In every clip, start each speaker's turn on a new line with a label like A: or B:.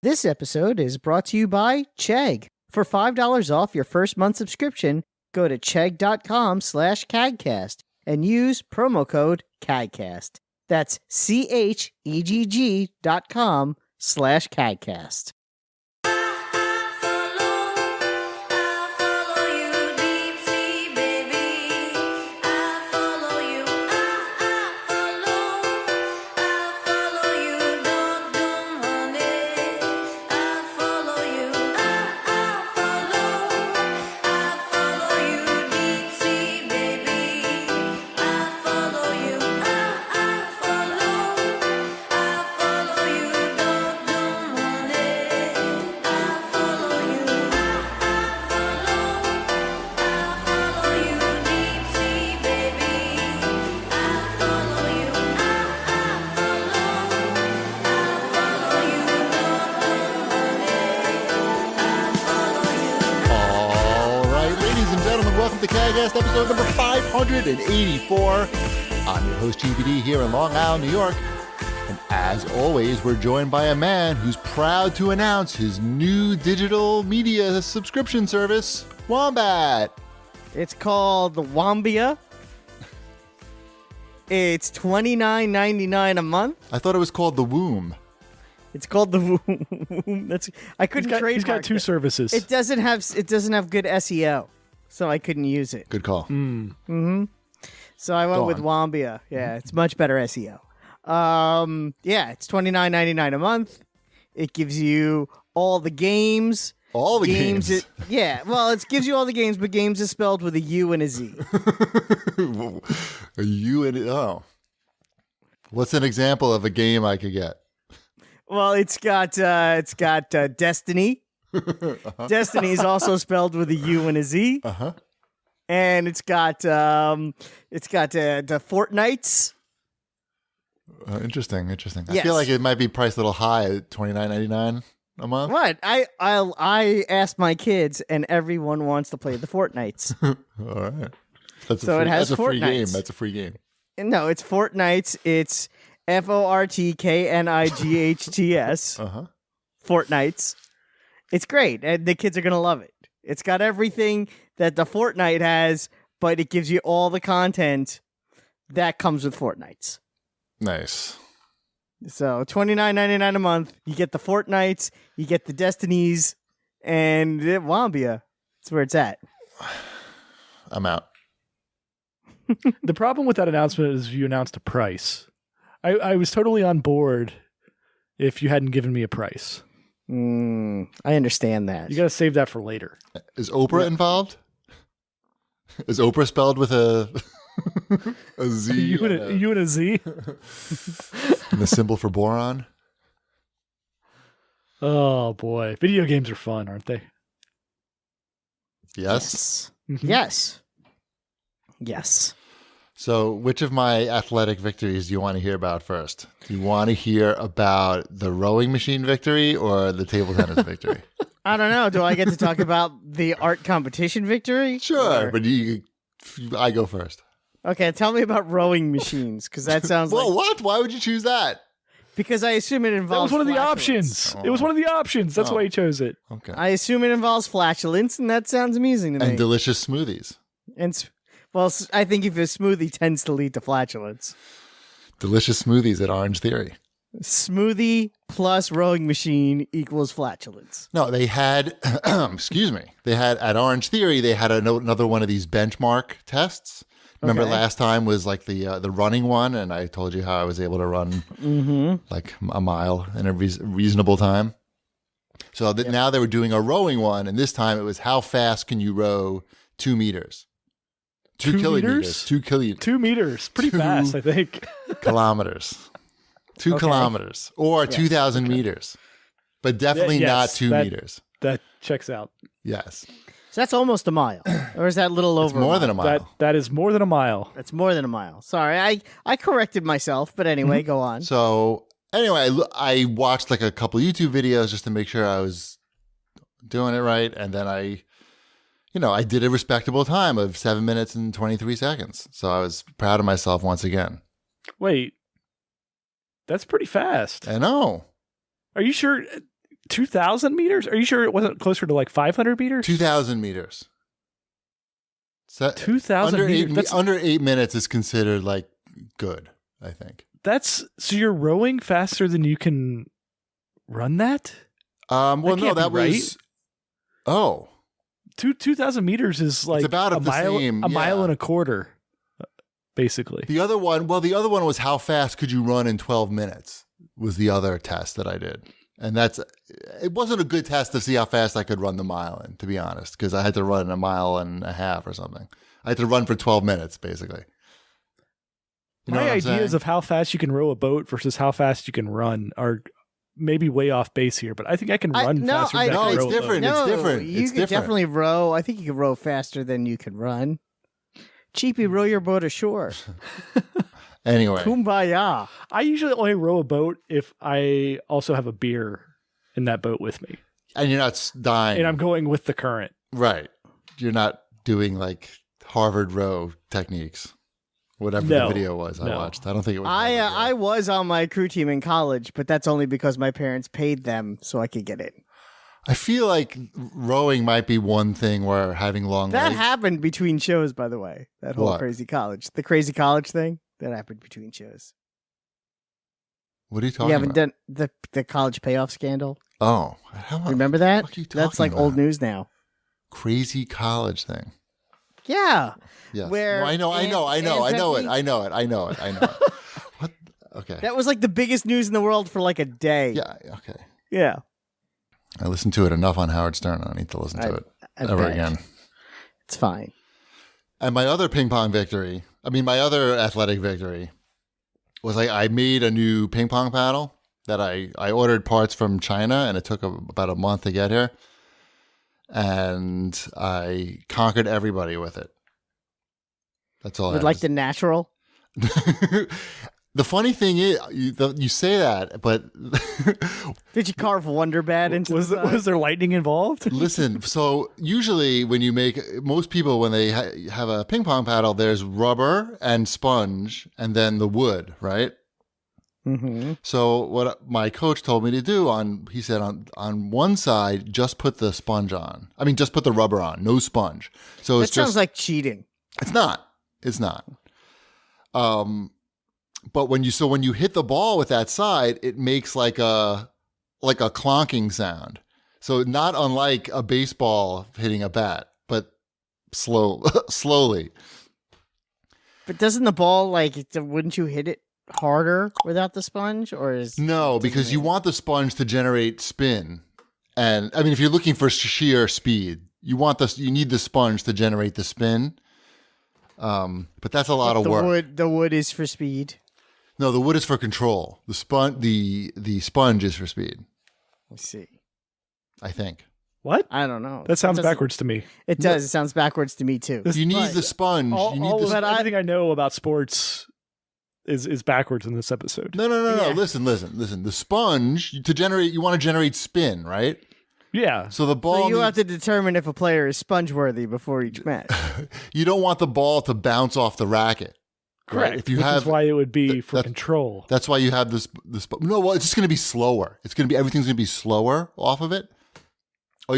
A: This episode is brought to you by Chegg. For $5 off your first month subscription, go to chegg.com/CAGcast and use promo code CAGcast. That's CHEGG.com/CAGcast.
B: The CAGcast episode number 584. I'm your host, GBD, here in Long Island, New York. And as always, we're joined by a man who's proud to announce his new digital media subscription service, Wombat.
A: It's called the Wombia. It's $29.99 a month.
B: I thought it was called the Womb.
A: It's called the Womb. I couldn't trademark.
C: He's got two services.
A: It doesn't have good SEO. So I couldn't use it.
B: Good call.
A: So I went with Wombia. Yeah, it's much better SEO. It's $29.99 a month. It gives you all the games.
B: All the games?
A: It gives you all the games, but games is spelled with a U and a Z.
B: A U and oh. What's an example of a game I could get?
A: Well, it's got Destiny. Destiny is also spelled with a U and a Z. And it's got the Fortnites.
B: Interesting.
A: Yes.
B: I feel like it might be priced a little high at $29.99 a month.
A: What? I asked my kids, and everyone wants to play the Fortnites.
B: All right. That's a free game. That's a free game.
A: No, it's Fortnites. It's FORTKNIGHTS. Fortnites. It's great, and the kids are going to love it. It's got everything that the Fortnite has, but it gives you all the content that comes with Fortnites.
B: Nice.
A: So $29.99 a month. You get the Fortnites, you get the Destinies, and Wombia. That's where it's at.
B: I'm out.
C: The problem with that announcement is you announced a price. I was totally on board if you hadn't given me a price.
A: I understand that.
C: You got to save that for later.
B: Is Oprah involved? Is Oprah spelled with a Z?
C: You and a Z?
B: And the symbol for boron?
C: Oh, boy. Video games are fun, aren't they?
B: Yes.
A: Yes.
B: So which of my athletic victories do you want to hear about first? Do you want to hear about the rowing machine victory or the table tennis victory?
A: I don't know. Do I get to talk about the art competition victory?
B: Sure, but I go first.
A: Okay, tell me about rowing machines, because that sounds
B: Well, what? Why would you choose that?
A: Because I assume it involves
C: That was one of the
A: flatulence.
C: options. It was one of the options. That's why you chose it.
B: Okay.
A: I assume it involves flatulence, and that sounds amusing to me.
B: And delicious smoothies.
A: Well, I think if a smoothie tends to lead to flatulence.
B: Delicious smoothies at Orange Theory.
A: Smoothie plus rowing machine equals flatulence.
B: No, they had, excuse me, they had at Orange Theory, they had another one of these benchmark tests. Remember last time was like the running one, and I told you how I was able to run like a mile in a reasonable time. So now they were doing a rowing one, and this time it was how fast can you row 2 meters? 2 kilometers. 2 kilometers.
C: 2 meters. Pretty fast, I think.
B: Kilometers. 2 kilometers. Or 2,000 meters. But definitely not 2 meters.
C: That checks out.
B: Yes.
A: So that's almost a mile. Or is that a little over?
B: It's more than a mile.
C: That is more than a mile.
A: That's more than a mile. Sorry, I corrected myself, but anyway, go on.
B: So anyway, I watched like a couple YouTube videos just to make sure I was doing it right. And then I did a respectable time of 7 minutes and 23 seconds. So I was proud of myself once again.
C: Wait, that's pretty fast.
B: I know.
C: Are you sure? 2,000 meters? Are you sure it wasn't closer to like 500 meters?
B: 2,000 meters. So
C: 2,000 meters.
B: Under 8 minutes is considered like good, I think.
C: So you're rowing faster than you can run that?
B: Well, no, that was
C: right.
B: Oh,
C: 2,000 meters is like
B: it's about
C: a mile and a quarter, basically.
B: The other one was how fast could you run in 12 minutes was the other test that I did. And it wasn't a good test to see how fast I could run the mile in, to be honest, because I had to run 1.5 miles or something. I had to run for 12 minutes, basically.
C: My ideas of how fast you can row a boat versus how fast you can run are maybe way off base here, but I think I can run faster than I can row
B: it's
C: a
B: different.
C: boat.
B: It's different.
A: You can definitely row. I think you can row faster than you can run. Cheapy, row your boat ashore.
B: Anyway.
A: Kumbaya.
C: I usually only row a boat if I also have a beer in that boat with me.
B: And you're not dying.
C: And I'm going with the current.
B: Right. You're not doing like Harvard row techniques. Whatever the video was I watched. I don't think it was.
A: I was on my crew team in college, but that's only because my parents paid them so I could get in.
B: I feel like rowing might be one thing where having long
A: That
B: legs.
A: happened between shows, by the way. That whole
B: What?
A: crazy college. The crazy college thing. That happened between shows.
B: What are you talking
A: You haven't
B: about?
A: done the college payoff scandal?
B: Oh.
A: Remember that?
B: What are you
A: That's like
B: talking
A: old
B: about?
A: news now.
B: Crazy college thing.
A: Yeah.
B: Yes.
A: Where
B: No, I know it. What? Okay.
A: That was like the biggest news in the world for like a day.
B: Yeah, okay.
A: Yeah.
B: I listened to it enough on Howard Stern. I don't need to listen to it ever again.
A: It's fine.
B: And my other my other athletic victory was I made a new ping pong paddle that I ordered parts from China, and it took about a month to get here. And I conquered everybody with it. That's all.
A: With like the natural.
B: The funny thing is, you say that, but
A: did you carve Wonder Bad into?
C: Was there lightning involved?
B: Listen, so usually when you most people when they have a ping pong paddle, there's rubber and sponge, and then the wood, right?
A: Mm-hmm.
B: So what my coach told me to do he said on one side, just put the sponge on. I mean, just put the rubber on, no sponge. So
A: that sounds like cheating.
B: It's not. But when you hit the ball with that side, it makes like a clonking sound. So not unlike a baseball hitting a bat, but slowly.
A: But doesn't the ball wouldn't you hit it harder without the sponge, or
B: no? Because you want the sponge to generate spin, and I mean, if you're looking for sheer speed, you need the sponge to generate the spin. But that's a lot of work.
A: The wood is for speed.
B: No, the wood is for control. The sponge is for speed.
A: Let's see.
B: I think.
C: What?
A: I don't know.
C: That sounds backwards to me.
A: It does. It sounds backwards to me too.
B: You need the sponge.
C: Everything I know about sports is backwards in this episode.
B: No. Listen. The sponge you want to generate spin, right?
C: Yeah.
B: So the ball.
A: So you have to determine if a player is sponge worthy before each match.
B: You don't want the ball to bounce off the racket.
C: Correct.
B: Right? If you
C: Which
B: have,
C: is why it would be for control.
B: That's why you have this. No, well, it's just going to be slower. Everything's going to be slower off of it. Oh,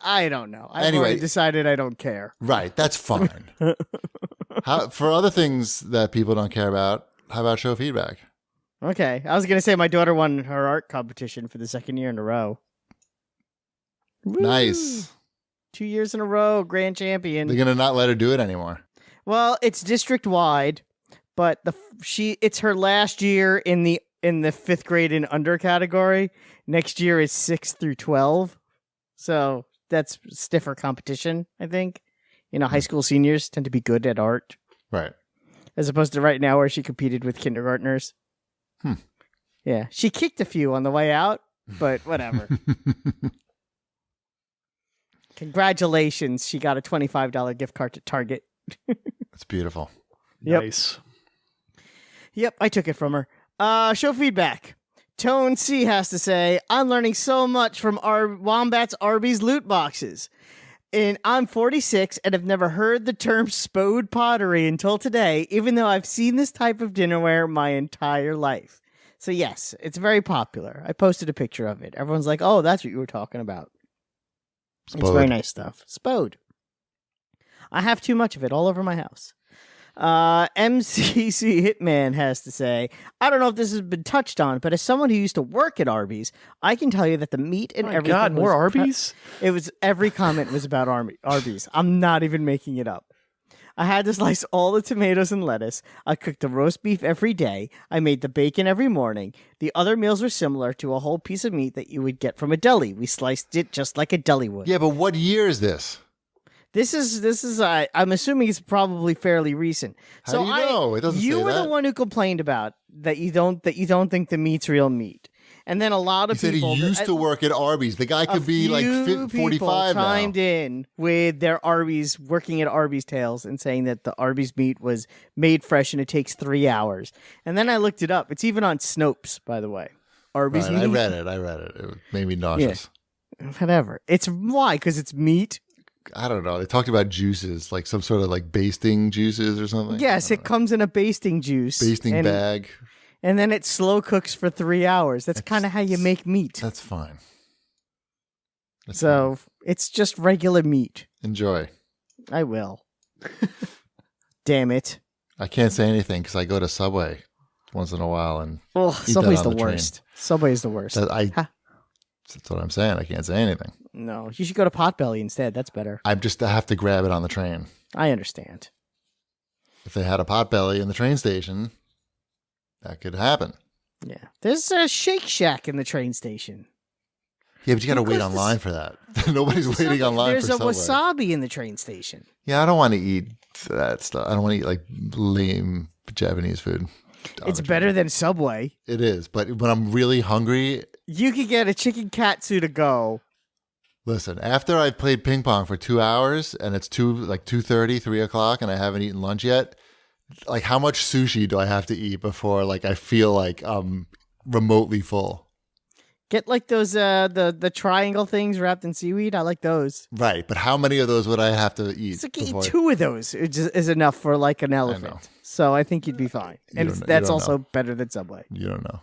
A: I don't know. I've
B: Anyway.
A: already decided I don't care.
B: Right. That's fine. For other things that people don't care about, how about show feedback?
A: Okay. I was going to say my daughter won her art competition for the second year in a row. Woo!
B: Nice.
A: 2 years in a row, grand champion.
B: They're going to not let her do it anymore.
A: Well, it's district wide, but it's her last year in the 5th grade and under category. Next year is 6 through 12. So that's stiffer competition, I think. High school seniors tend to be good at art.
B: Right.
A: As opposed to right now where she competed with kindergartners. Yeah. She kicked a few on the way out, but whatever. Congratulations. She got a $25 gift card to Target.
B: That's beautiful.
A: Yep.
C: Nice.
A: Yep, I took it from her. Show feedback. Tone C has to say, I'm learning so much from our Wombat's Arby's loot boxes. And I'm 46 and have never heard the term spode pottery until today, even though I've seen this type of dinnerware my entire life. So yes, it's very popular. I posted a picture of it. Everyone's like, "Oh, that's what you were talking about." It's very nice stuff. Spode. I have too much of it all over my house. MCC Hitman has to say, I don't know if this has been touched on, but as someone who used to work at Arby's, I can tell you that the meat and everything.
C: God, more Arby's?
A: It was every comment was about Arby's. I'm not even making it up. I had to slice all the tomatoes and lettuce. I cooked the roast beef every day. I made the bacon every morning. The other meals were similar to a whole piece of meat that you would get from a deli. We sliced it just like a deli would.
B: Yeah, but what year is this?
A: This is. I'm assuming it's probably fairly recent.
B: How do you know? It doesn't say that.
A: You were the one who complained about that. You don't think the meat's real meat. And then a lot of people
B: said he used to work at Arby's. The guy could be like 45 now.
A: Chimed in with their Arby's, working at Arby's tales, and saying that the Arby's meat was made fresh and it takes 3 hours. And then I looked it up. It's even on Snopes, by the way. Arby's meat.
B: I read it. It made me nauseous.
A: Yeah. Whatever. It's why? Because it's meat.
B: I don't know. They talked about juices, like some sort of like basting juices or something.
A: Yes, it comes in a basting juice.
B: Basting bag.
A: And then it slow cooks for 3 hours. That's kind of how you make meat.
B: That's fine.
A: It's just regular meat.
B: Enjoy.
A: I will. Damn it.
B: I can't say anything because I go to Subway once in a while and
A: Subway's the worst. Subway's the worst.
B: That's what I'm saying. I can't say anything.
A: No, you should go to Potbelly instead. That's better.
B: I have to grab it on the train.
A: I understand.
B: If they had a Potbelly in the train station, that could happen.
A: Yeah. There's a Shake Shack in the train station.
B: Yeah, but you got to wait online for that. Nobody's waiting online for Subway.
A: There's a wasabi in the train station.
B: Yeah, I don't want to eat that stuff. I don't want to eat like lame Japanese food.
A: It's better than Subway.
B: It is, but when I'm really hungry...
A: You could get a chicken katsu to go.
B: Listen, after I've played ping pong for 2 hours and it's 2:30, 3 o'clock and I haven't eaten lunch yet, like how much sushi do I have to eat before like I feel like I'm remotely full?
A: Get like those the triangle things wrapped in seaweed. I like those.
B: Right, but how many of those would I have to eat?
A: It's like eat 2 of those is enough for like an elephant. So I think you'd be fine. And that's also better than Subway.
B: You don't know.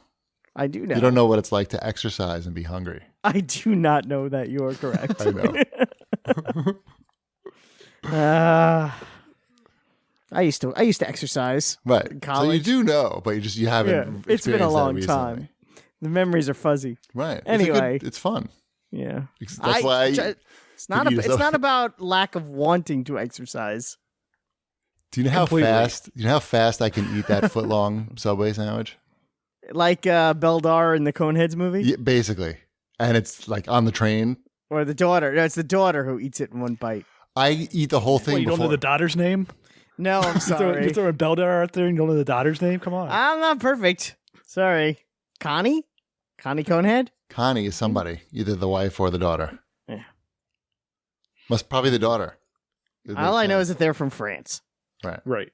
A: I do know.
B: You don't know what it's like to exercise and be hungry.
A: I do not know that you are correct.
B: I know.
A: I used to exercise.
B: Right.
A: In college.
B: So you do know, but you haven't.
A: It's been a long time. The memories are fuzzy.
B: Right.
A: Anyway,
B: it's fun.
A: Yeah.
B: That's why
A: it's not about lack of wanting to exercise.
B: Do you know how fast? You know how fast I can eat that foot-long Subway sandwich?
A: Like Beldar in the Coneheads movie?
B: Yeah, basically. And it's like on the train.
A: Or the daughter. No, it's the daughter who eats it in one bite.
B: I eat the whole thing
C: you don't know the daughter's name?
A: No, I'm sorry.
C: You're throwing Beldar out there and you don't know the daughter's name? Come on.
A: I'm not perfect. Sorry. Connie? Connie Conehead?
B: Connie is somebody. Either the wife or the daughter.
A: Yeah.
B: Probably the daughter.
A: All I know is that they're from France.
C: Right.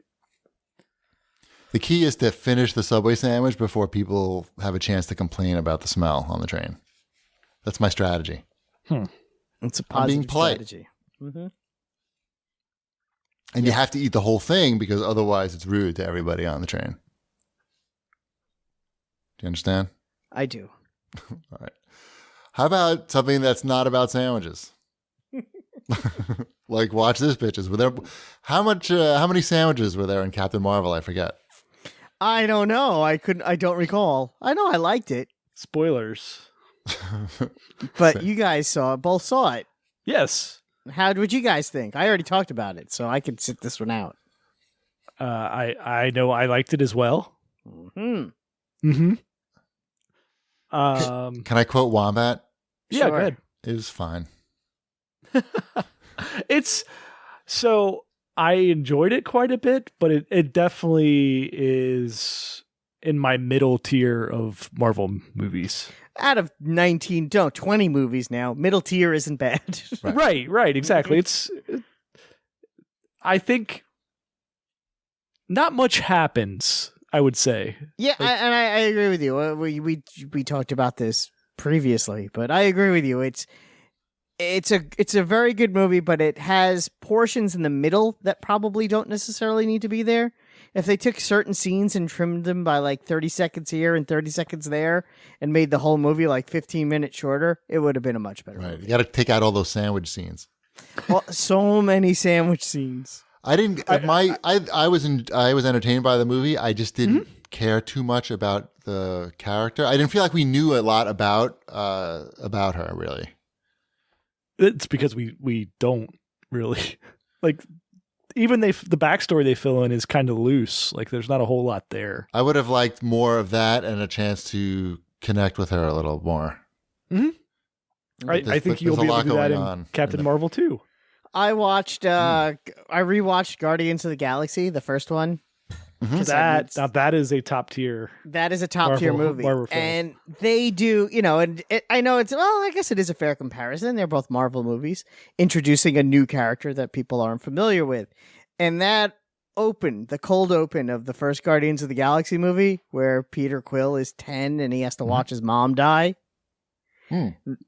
B: The key is to finish the Subway sandwich before people have a chance to complain about the smell on the train. That's my strategy.
A: It's a positive
B: polite.
A: strategy. Mm-hmm.
B: And you have to eat the whole thing because otherwise it's rude to everybody on the train. Do you understand?
A: I do.
B: All right. How about something that's not about sandwiches? Like, watch this, bitches. Were there how many sandwiches were there in Captain Marvel? I forget.
A: I don't know. I don't recall. I know I liked it.
C: Spoilers.
A: But you guys both saw it.
C: Yes.
A: Would you guys think? I already talked about it, so I could sit this one out.
C: I know I liked it as well.
A: Mm-hmm.
C: Mm-hmm.
B: Can I quote Wombat?
C: Yeah,
A: Sure.
C: go ahead.
B: It was fine.
C: So I enjoyed it quite a bit, but it definitely is in my middle tier of Marvel movies.
A: Out of 20 movies now, middle tier isn't bad.
C: Right, exactly. I think not much happens, I would say.
A: Yeah, I agree with you. We talked about this previously, but I agree with you. It's a very good movie, but it has portions in the middle that probably don't necessarily need to be there. if they took certain scenes and trimmed them by like 30 seconds here and 30 seconds there and made the whole movie like 15 minutes shorter, it would have been a much better
B: Right.
A: movie.
B: You got to take out all those sandwich scenes.
A: Well, so many sandwich scenes.
B: I was entertained by the movie. I just didn't care too much about the character. I didn't feel like we knew a lot about her, really.
C: It's because we don't really like. Even the backstory they fill in is kind of loose. Like there's not a whole lot there.
B: I would have liked more of that and a chance to connect with her a little more.
C: Mm-hmm. I think you'll be able to do that in Captain Marvel too.
A: I rewatched Guardians of the Galaxy, the first one.
C: That is a top tier.
A: That is a top tier movie, and they do, and I know I guess it is a fair comparison. They're both Marvel movies, introducing a new character that people aren't familiar with, and that the cold open of the first Guardians of the Galaxy movie, where Peter Quill is 10 and he has to watch his mom die.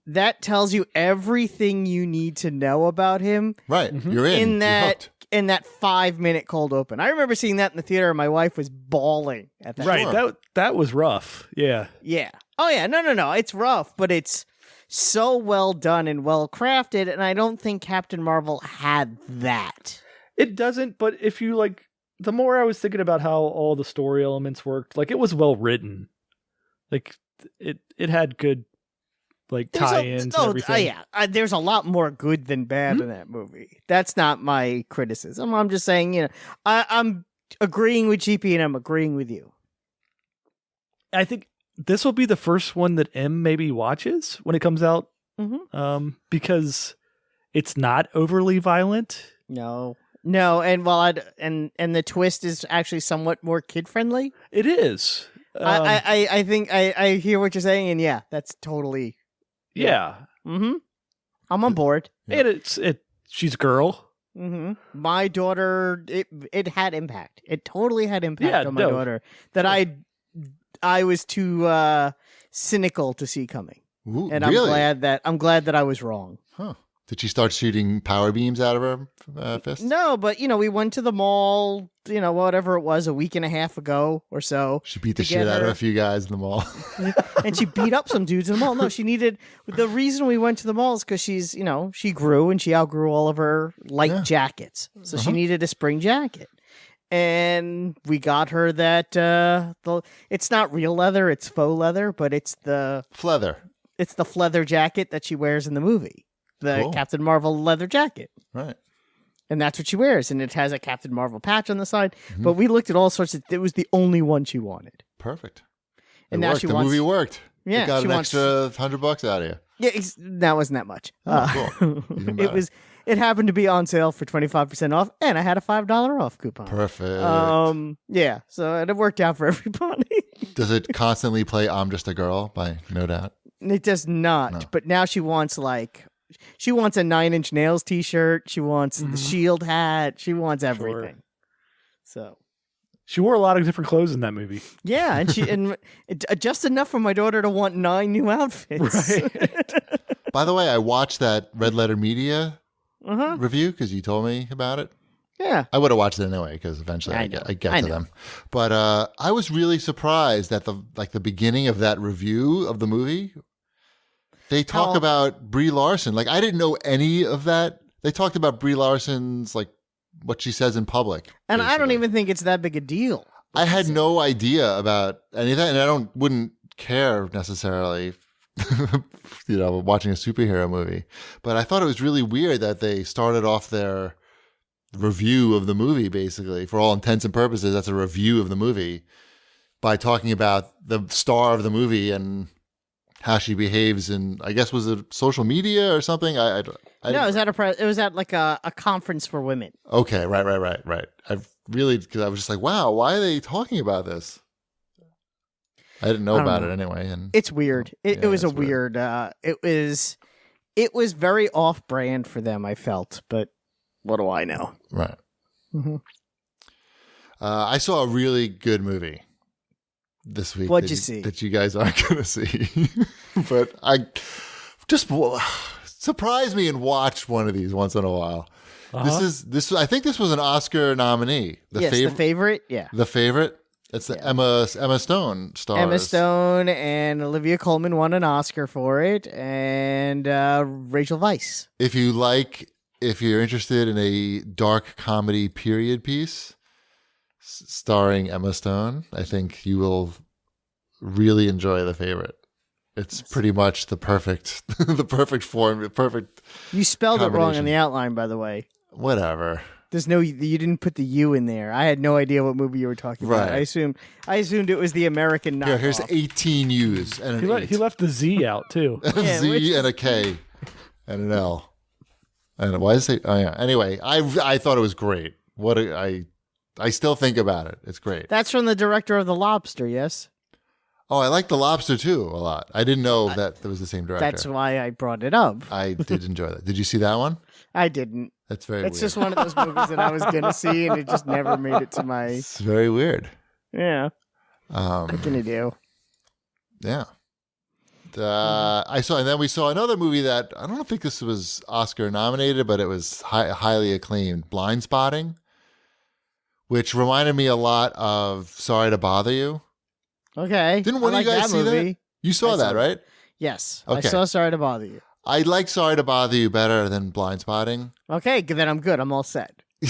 A: That tells you everything you need to know about him.
B: Right, you're in
A: that 5-minute cold open. I remember seeing that in the theater and my wife was bawling at that.
C: Right.
A: Sure.
C: That was rough. Yeah.
A: Yeah. Oh yeah. No. It's rough, but it's so well done and well crafted. And I don't think Captain Marvel had that.
C: It doesn't, but if you the more I was thinking about how all the story elements worked, it was well written. It had good tie-ins and everything.
A: There's a lot more good than bad in that movie. That's not my criticism. I'm just saying, I'm agreeing with GP and I'm agreeing with you.
C: I think this will be the first one that M maybe watches when it comes out, because it's not overly violent.
A: No, and and the twist is actually somewhat more kid-friendly.
C: It is.
A: I think I hear what you're saying, and yeah, that's totally...
C: Yeah.
A: Mm-hmm. I'm on board.
C: Yeah. And she's a girl.
A: Mm-hmm. My daughter, it had impact. It totally had impact on my daughter that I was too cynical to see coming.
B: Ooh,
A: and
B: really?
A: I'm glad that I was wrong.
B: Huh. Did she start shooting power beams out of her fist?
A: No, but we went to the mall, whatever it was, a week and a half ago or so.
B: She beat the shit out of a few guys in the mall.
A: And she beat up some dudes in the mall. No, the reason we went to the mall is because she's, she grew and she outgrew all of her light jackets. So she needed a spring jacket. And we got her that, it's not real leather, it's faux leather, but it's the...
B: Fleather.
A: It's the fleather jacket that she wears in the movie. The Captain Marvel leather jacket.
B: Right.
A: And that's what she wears. And it has a Captain Marvel patch on the side. But we looked at all sorts of... It was the only one she wanted.
B: Perfect.
A: And now
B: the movie worked.
A: Yeah.
B: It got an extra $100 out of you.
A: Yeah, that wasn't that much.
B: Cool.
A: It happened to be on sale for 25% off. And I had a $5 off coupon.
B: Perfect.
A: Yeah. So it worked out for everybody.
B: Does it constantly play I'm Just a Girl by No Doubt?
A: It does not. No. But now she wants she wants a 9 Inch Nails t-shirt. She wants the Shield hat. She wants everything. Sure. So
C: she wore a lot of different clothes in that movie.
A: Yeah, and just enough for my daughter to want 9 new outfits.
B: Right. By the way, I watched that Red Letter Media review because you told me about it.
A: Yeah,
B: I would have watched it anyway because eventually I get to them. But I was really surprised at the beginning of that review of the movie. They talk about Brie Larson. I didn't know any of that. They talked about Brie Larson's, what she says in public.
A: And basically. I don't even think it's that big a deal.
B: I had no idea about any of that, and I wouldn't care necessarily, watching a superhero movie. But I thought it was really weird that they started off their review of the movie, basically, for all intents and purposes, that's a review of the movie, by talking about the star of the movie and how she behaves in, I guess, was it social media or something?
A: No, it was at a conference for women.
B: Okay, right. Because I was just like, wow, why are they talking about this? I didn't know about it anyway. And
A: it's weird. It was a weird. It was very off-brand for them, I felt, but what do I know?
B: Right. Mm-hmm. I saw a really good movie this week.
A: What'd you see?
B: That you guys aren't going to see. But I just surprise me and watch one of these once in a while. This. I think this was an Oscar nominee.
A: The favorite. Yeah,
B: The Favorite. It's the Emma Stone stars.
A: Emma Stone and Olivia Colman won an Oscar for it, and Rachel Weisz.
B: If you're interested in a dark comedy period piece starring Emma Stone, I think you will really enjoy The Favorite. It's pretty much the perfect form, the perfect.
A: You spelled it wrong in the outline, by the way.
B: Whatever.
A: There's you didn't put the U in there. I had no idea what movie you were talking about. I assumed it was the American knockoff.
B: Here's 18 U's and an
C: he left the Z out too.
B: Z and a K and an L. And why is it? Oh yeah. Anyway, I thought it was great. I still think about it. It's great.
A: That's from the director of The Lobster, yes?
B: Oh, I like The Lobster too a lot. I didn't know that was the same director.
A: That's why I brought it up.
B: I did enjoy that. Did you see that one?
A: I didn't.
B: That's very weird.
A: It's just one of those movies that I was going to see, and it just never made it to my...
B: It's very weird.
A: Yeah. What can you do?
B: Yeah. And then we saw another movie that, I don't think this was Oscar nominated, but it was highly acclaimed, Blind Spotting, which reminded me a lot of Sorry to Bother You.
A: Okay.
B: Didn't one of you guys see that? You saw that, right?
A: Yes.
B: Okay.
A: I saw Sorry to Bother You.
B: I like Sorry to Bother You better than Blind Spotting.
A: Okay, then I'm good. I'm all set.
B: You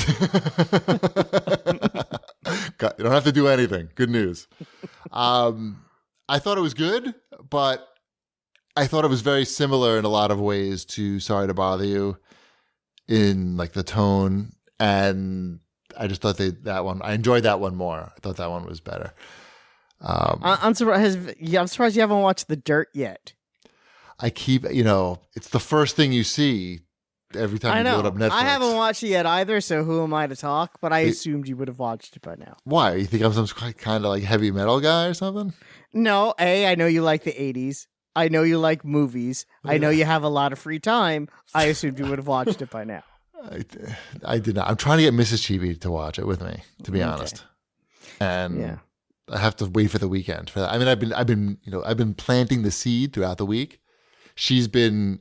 B: don't have to do anything. Good news. I thought it was good, but I thought it was very similar in a lot of ways to Sorry to Bother You in like the tone, and I just thought I enjoyed that one more. I thought that one was better.
A: I'm surprised you haven't watched The Dirt yet.
B: I keep, it's the first thing you see every time you load up Netflix.
A: I haven't watched it yet either, so who am I to talk? But I assumed you would have watched it by now.
B: Why? You think I'm some kind of like heavy metal guy or something?
A: No, I know you like the 80s. I know you like movies. I know you have a lot of free time. I assumed you would have watched it by now.
B: I did not. I'm trying to get Mrs. Chibi to watch it with me, to be honest. And I have to wait for the weekend for that. I mean, I've been planting the seed throughout the week. She's been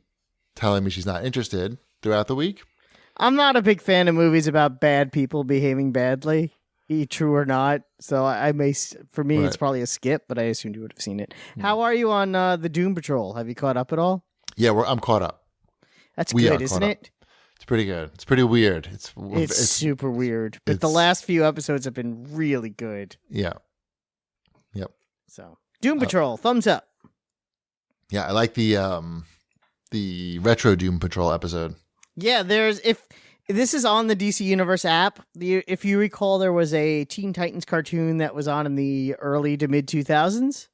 B: telling me she's not interested throughout the week.
A: I'm not a big fan of movies about bad people behaving badly, true or not. So for me, it's probably a skip, but I assumed you would have seen it. How are you on the Doom Patrol? Have you caught up at all?
B: Yeah, I'm caught up.
A: That's good, isn't it?
B: It's pretty good. It's pretty weird. It's
A: super weird, but the last few episodes have been really good.
B: Yeah. Yep.
A: So Doom Patrol, thumbs up.
B: Yeah, I like the retro Doom Patrol episode.
A: Yeah, if this is on the DC Universe app, if you recall, there was a Teen Titans cartoon that was on in the early to mid 2000s.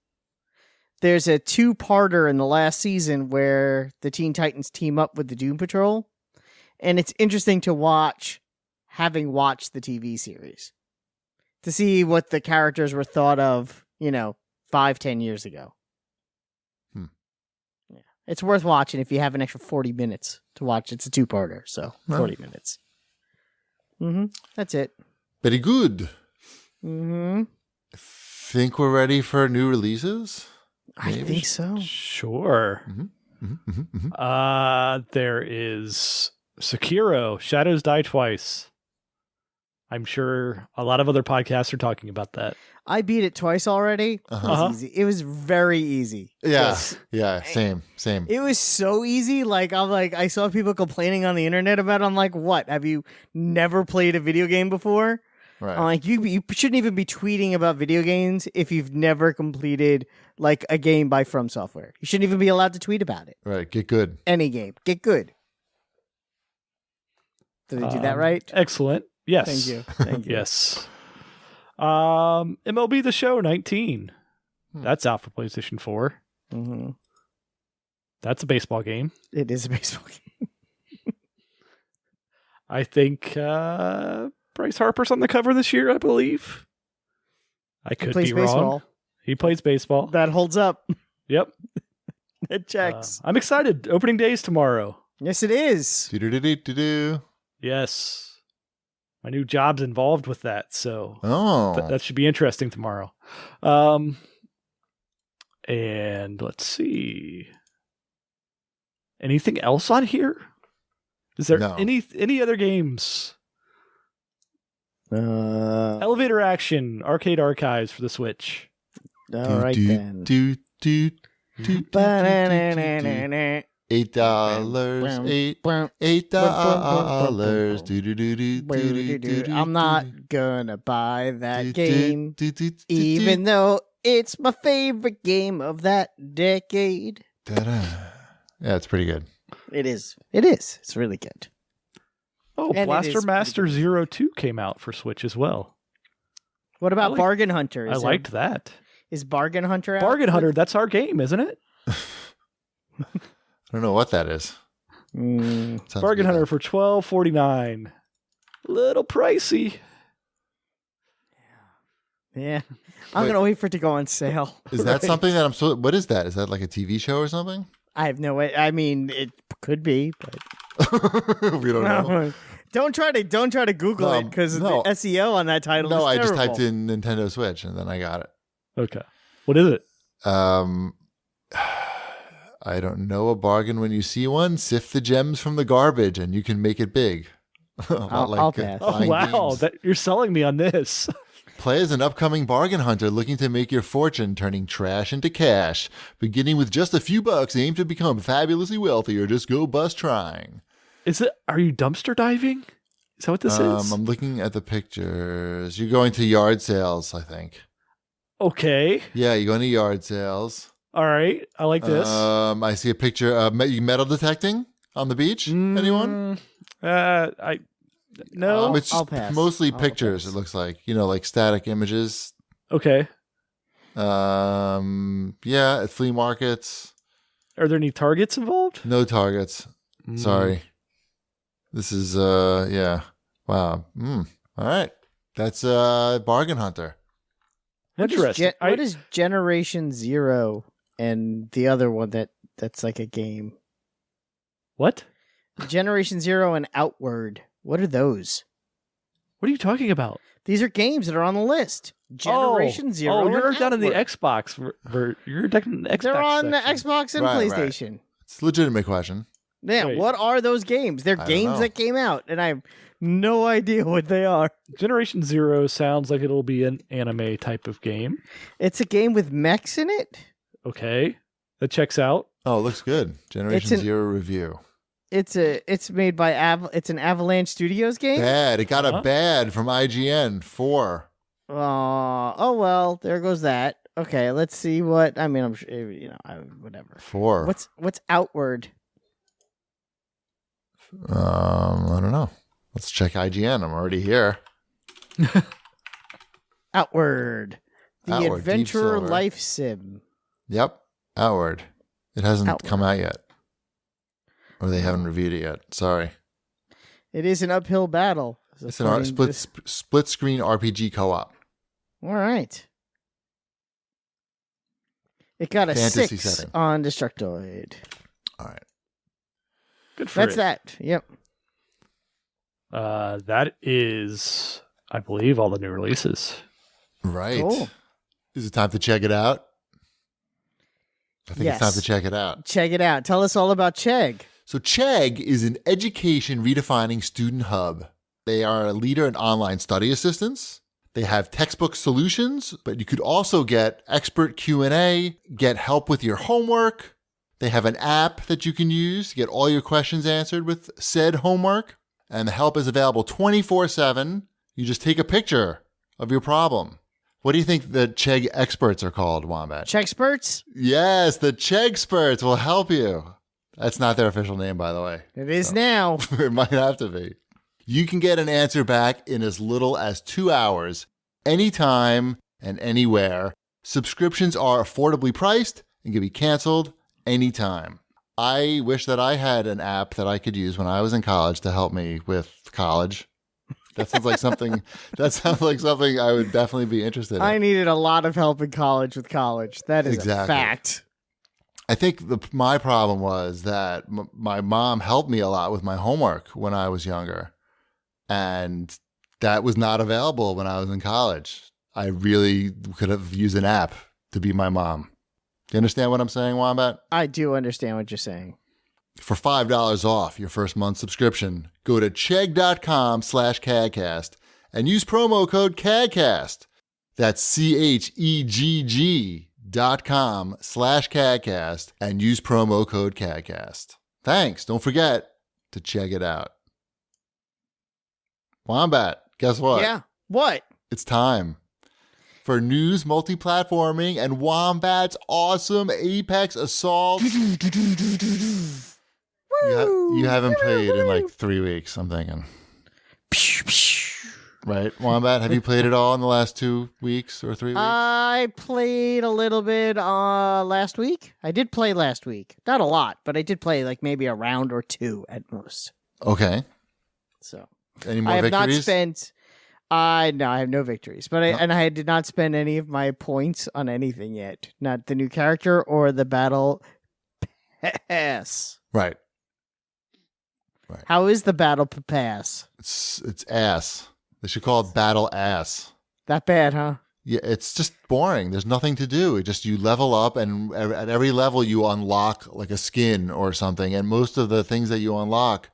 A: There's a 2-parter in the last season where the Teen Titans team up with the Doom Patrol, and it's interesting to watch, having watched the TV series, to see what the characters were thought of, 5-10 years ago. It's worth watching if you have an extra 40 minutes to watch. It's a 2-parter, so 40 minutes. That's it.
B: Very good. Think we're ready for new releases?
A: I think so.
C: Sure. There is Sekiro, Shadows Die Twice. I'm sure a lot of other podcasts are talking about that.
A: I beat it twice already. It was easy. It was very easy.
B: Yeah. Yeah. Same.
A: It was so easy. I saw people complaining on the internet about it. I'm like, what? Have you never played a video game before?
B: Right.
A: I'm like, you shouldn't even be tweeting about video games if you've never completed like a game by From Software. You shouldn't even be allowed to tweet about it.
B: Right. Get good.
A: Any game. Get good. Did I do that right?
C: Excellent. Yes.
A: Thank you.
C: Yes. MLB The Show 19. That's out for PlayStation 4. That's a baseball game.
A: It is a baseball game.
C: I think Bryce Harper's on the cover this year, I believe. I could be wrong. He plays baseball.
A: That holds up.
C: Yep.
A: It checks.
C: I'm excited. Opening day is tomorrow.
A: Yes, it is.
C: Yes. My new job's involved with that, so that should be interesting tomorrow. And let's see. Anything else on here? Is there
B: No.
C: any other games?
A: All
C: Elevator Action, Arcade Archives for the Switch.
A: right then.
B: $8, $8.
A: I'm not gonna buy that game, even though it's my favorite game of that decade.
B: Yeah, it's pretty good.
A: It is. It's really good.
C: Oh,
A: And it
C: Blaster
A: is
C: Master
A: pretty good.
C: Zero 2 came out for Switch as well.
A: What about
C: like-
A: Bargain Hunter?
C: I liked that.
A: Is Bargain Hunter out?
C: Bargain Hunter, that's our game, isn't it?
B: I don't know what that is.
A: Mm,
B: Sounds
C: Bargain
B: good,
C: Hunter for $12.49. Little pricey.
A: yeah. I'm going to wait for it to go on sale.
B: though. Is that
A: Right.
B: something that I'm so? What is that? Is that like a TV show or something?
A: I have no way. I mean, it could be, but
B: We don't know.
A: Don't try to Google
B: No,
A: it because
B: no.
A: the SEO on that title
B: No,
A: is
B: I just
A: terrible.
B: typed in Nintendo Switch and then I got it.
C: Okay. What is it?
B: I don't know a bargain when you see one. Sift the gems from the garbage and you can make it big.
A: I'll pass.
C: Oh,
B: buying
C: wow.
B: games.
C: You're selling me on this.
B: Play as an upcoming bargain hunter looking to make your fortune, turning trash into cash. Beginning with just a few bucks, aim to become fabulously wealthy or just go bust trying.
C: Are you dumpster diving? Is that what this is?
B: I'm looking at the pictures. You're going to yard sales, I think.
C: Okay.
B: Yeah, you're going to yard sales.
C: All right. I like this.
B: I see a picture of metal detecting on the beach. Anyone?
C: No.
B: It's
A: I'll
B: just
A: pass.
B: mostly
A: I'll
B: pictures.
A: pass.
B: It looks like like static images.
C: Okay.
B: Yeah, at flea markets.
C: Are there any targets involved?
B: No targets. Sorry. This is yeah. Wow. All right. That's Bargain Hunter.
C: Interesting.
A: What is Generation Zero and the other one that's like a game?
C: What?
A: Generation Zero and Outward. What are those?
C: What are you talking about?
A: These are games that are on the list. Generation Zero.
C: Oh, you're
A: and
C: down in the
A: Outward.
C: Xbox. You're down in the Xbox.
A: They're on the
C: section.
A: Xbox and
B: Right, right.
A: PlayStation.
B: It's a legitimate question.
A: Yeah,
C: Wait.
A: what are those games? They're
B: I don't
A: games
B: know.
A: that came out, and I have no idea what they are.
C: Generation Zero sounds like it'll be an anime type of game.
A: It's a game with mechs in it.
C: Okay, that checks out.
B: Oh, it looks good. Generation
A: an-
B: Zero review.
A: It's made by it's an Avalanche Studios game.
B: Bad. It got a
C: Huh?
B: bad from IGN 4.
A: Oh well, there goes that. Okay, let's see what. I mean, I'm sure whatever.
B: 4.
A: What's Outward?
B: I don't know. Let's check IGN. I'm already here.
A: Outward, the
B: Outward, Deep
A: Adventurer
B: Silver.
A: Life Sim.
B: Yep. Outward. It hasn't
A: Outward.
B: come out yet. Or they haven't reviewed it yet. Sorry.
A: It is an uphill battle.
B: It's an split screen RPG co-op.
A: All right. It got a
B: Fantasy
A: 6
B: setting.
A: on Destructoid.
B: All right.
C: Good for
A: That's
C: it.
A: that. Yep.
C: That is, I believe, all the new releases.
B: Right.
A: Cool.
B: Is it time to check it out? I think it's time
A: Yes.
B: to check it out.
A: Check it out. Tell us all about Chegg.
B: So Chegg is an education redefining student hub. They are a leader in online study assistance. They have textbook solutions, but you could also get expert Q&A, get help with your homework. They have an app that you can use to get all your questions answered with said homework. And the help is available 24/7. You just take a picture of your problem. What do you think the Chegg experts are called, Wombat?
A: Chegsperts?
B: Yes, the Chegsperts will help you. That's not their official name, by the way.
A: It is now.
B: It might have to be. You can get an answer back in as little as 2 hours, anytime and anywhere. Subscriptions are affordably priced and can be canceled anytime. I wish that I had an app that I could use when I was in college to help me with college. That sounds like something. That sounds like something I would definitely be interested in.
A: I needed a lot of help in college with college. That is a
B: Exactly.
A: fact.
B: I think my problem was that my mom helped me a lot with my homework when I was younger. And that was not available when I was in college. I really could have used an app to be my mom. Do you understand what I'm saying, Wombat?
A: I do understand what you're saying.
B: For $5 off your first month subscription, go to chegg.com/CAGcast and use promo code CAGcast. That's CHEGG.com/CAGcast and use promo code CAGcast. Thanks. Don't forget to check it out. Wombat, guess what?
A: Yeah. What?
B: It's time for news, multi-platforming, and Wombat's awesome Apex Assault. You haven't played in like 3 weeks, I'm thinking. Right, Wombat? Have you played it all in the last 2 weeks or 3 weeks?
A: I played a little bit last week. I did play last week. Not a lot, but I did play like maybe a round or two at most.
B: Okay.
A: So
B: any more
A: I have
B: victories?
A: not spent. No, I have no victories, but I did not spend any of my points on anything yet. Not the new character or the battle pass.
B: Right.
A: How is the battle pass?
B: It's ass. They should call it battle ass.
A: That bad, huh?
B: Yeah, it's just boring. There's nothing to do. It just you level up, and at every level you unlock like a skin or something. And most of the things that you unlock,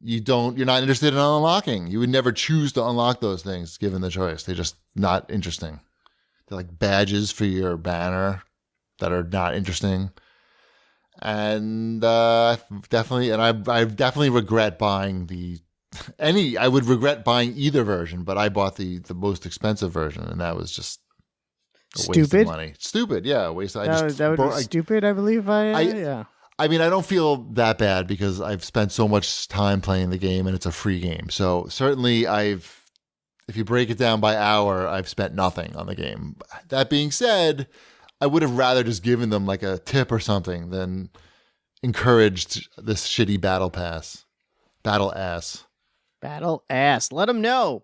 B: you're not interested in unlocking. You would never choose to unlock those things given the choice. They're just not interesting. They're like badges for your banner that are not interesting. And I definitely regret buying I would regret buying either version, but I bought the most expensive version, and that was just a waste of money. Stupid, yeah, waste.
A: That would be stupid, I believe. Yeah.
B: I mean, I don't feel that bad because I've spent so much time playing the game, and it's a free game. So certainly, if you break it down by hour, I've spent nothing on the game. That being said, I would have rather just given them like a tip or something than encouraged this shitty battle ass. Battle ass.
A: Let them know.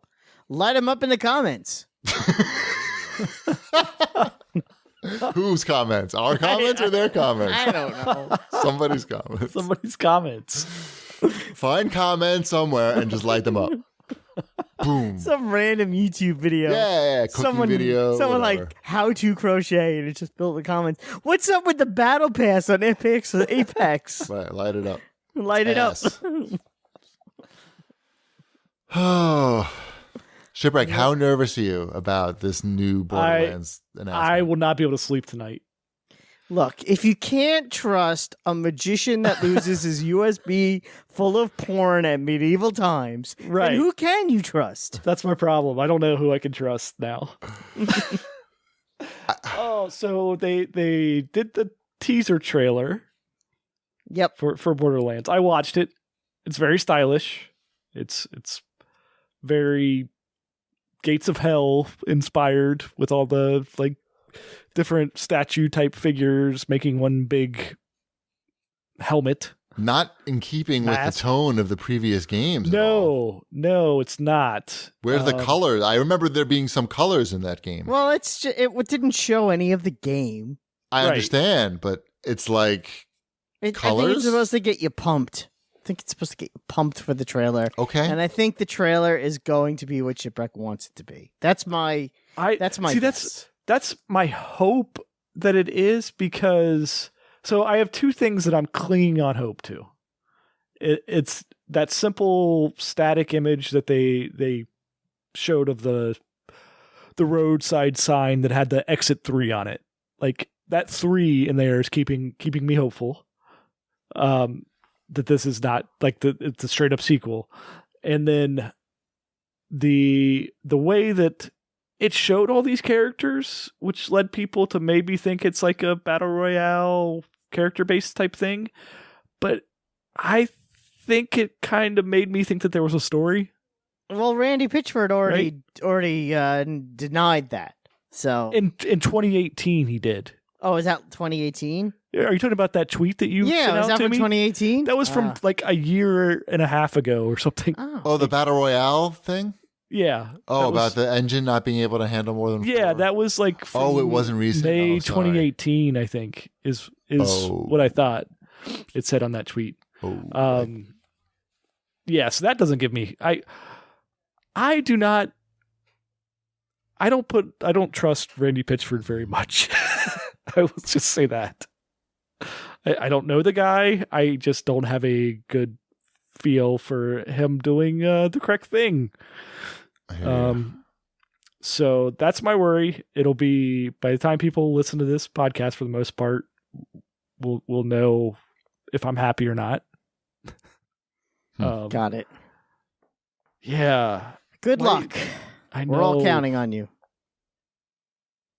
A: Light them up in the comments.
B: Whose comments? Our comments or their comments?
A: I don't know.
B: Somebody's comments. Find comments somewhere and just light them up. Boom.
A: Some random YouTube video.
B: Yeah, cooking video.
A: Someone
B: whatever.
A: like how to crochet and it just built the comments. What's up with the battle pass on Apex?
B: Right, light it up.
A: Light it up.
B: Oh, Shipwreck, how nervous are you about this new Borderlands announcement?
C: I will not be able to sleep tonight.
A: Look, if you can't trust a magician that loses his USB full of porn at medieval times,
C: right?
A: Then who can you trust?
C: That's my problem. I don't know who I can trust now. So they did the teaser trailer.
A: Yep.
C: For Borderlands. I watched it. It's very stylish. It's very Gates of Hell inspired with all the like different statue type figures making one big helmet.
B: Not in keeping with the tone of the previous games.
C: No, it's not.
B: Where's the colors? I remember there being some colors in that game.
A: Well, it didn't show any of the game.
B: I understand, but it's like colors?
A: I think it's supposed to get you pumped. For the trailer.
B: Okay.
A: And I think the trailer is going to be what Shipwreck wants it to be. That's my guess.
C: That's my hope that it is, because so I have two things that I'm clinging on hope to. It's that simple static image that they showed of the roadside sign that had the exit 3 on it. Like that 3 in there is keeping me hopeful. That this is not like it's a straight up sequel. And then the way that it showed all these characters, which led people to maybe think it's like a battle royale character based type thing. But I think it kind of made me think that there was a story.
A: Well, Randy Pitchford already denied that. So
C: in 2018 he did.
A: Oh, is that 2018?
C: Are you talking about that tweet that you sent out
A: was that
C: to
A: from
C: me?
A: 2018?
C: That was from like a year and a half ago or something.
B: Oh, the Battle Royale thing?
C: Yeah.
B: Oh, about the engine not being able to handle more than 4?
C: Yeah, that was like
B: from it wasn't recent.
C: May 2018, I think, is what I thought it said on that tweet. Yeah, so that doesn't give me I don't trust Randy Pitchford very much. I will just say that. I don't know the guy. I just don't have a good feel for him doing the correct thing. So that's my worry. It'll be by the time people listen to this podcast, for the most part, we'll know if I'm happy or not.
A: Got it.
C: Yeah.
A: Good luck.
C: I know.
A: We're all counting on you.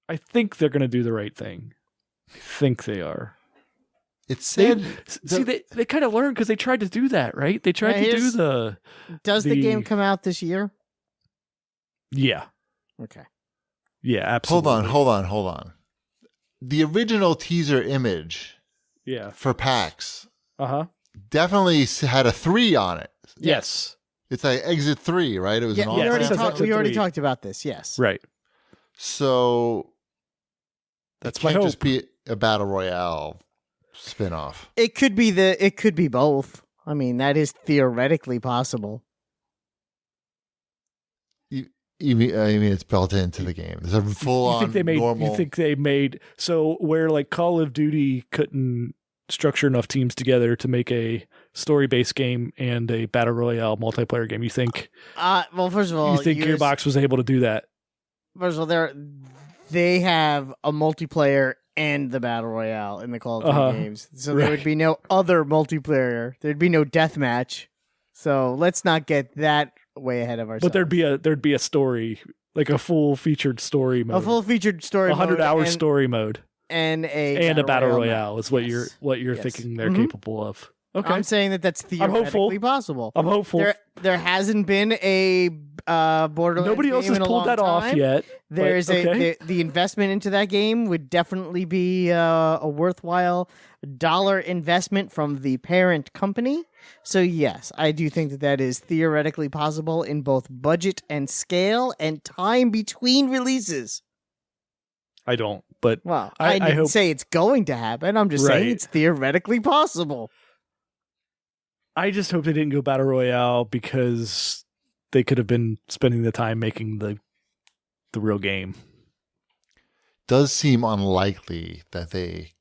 C: I think they're going to do the right thing. I think they are.
B: It said...
C: They kind of learned because they tried to do that, right? They tried to do the...
A: Does the game come out this year?
C: Yeah.
A: Okay.
C: Yeah, absolutely.
B: Hold on. The original teaser image for PAX definitely had a 3 on it.
C: Yes.
B: It's like exit 3, right? It was an
A: we already talked about this, yes.
C: Right.
B: So
C: that's
B: my hope. It can't just be a Battle Royale spin-off.
A: It could be both. I mean, that is theoretically possible.
B: You mean it's built into the game? There's a full-on normal...
C: You think they made... So where like Call of Duty couldn't structure enough teams together to make a story-based game and a Battle Royale multiplayer game, you think...
A: well, first of all...
C: You think Gearbox was able to do that?
A: First of all, they have a multiplayer and the Battle Royale in the Call of Duty games. So there would be no other multiplayer. There'd be no deathmatch. So let's not get that way ahead of ourselves.
C: But there'd be a story, like a full featured story mode.
A: A full featured story mode.
C: 100-hour story mode.
A: And a
C: Battle Royale is what you're thinking they're capable of. Okay.
A: I'm saying that's theoretically possible.
C: I'm hopeful.
A: There hasn't been a Borderlands
C: Nobody else has pulled that off yet.
A: There's the investment into that game would definitely be a worthwhile dollar investment from the parent company. So yes, I do think that is theoretically possible in both budget and scale and time between releases.
C: I don't, but
A: I didn't say it's going to happen. I'm just saying it's theoretically possible.
C: I just hope they didn't go Battle Royale because they could have been spending the time making the real game.
B: Does seem unlikely that they...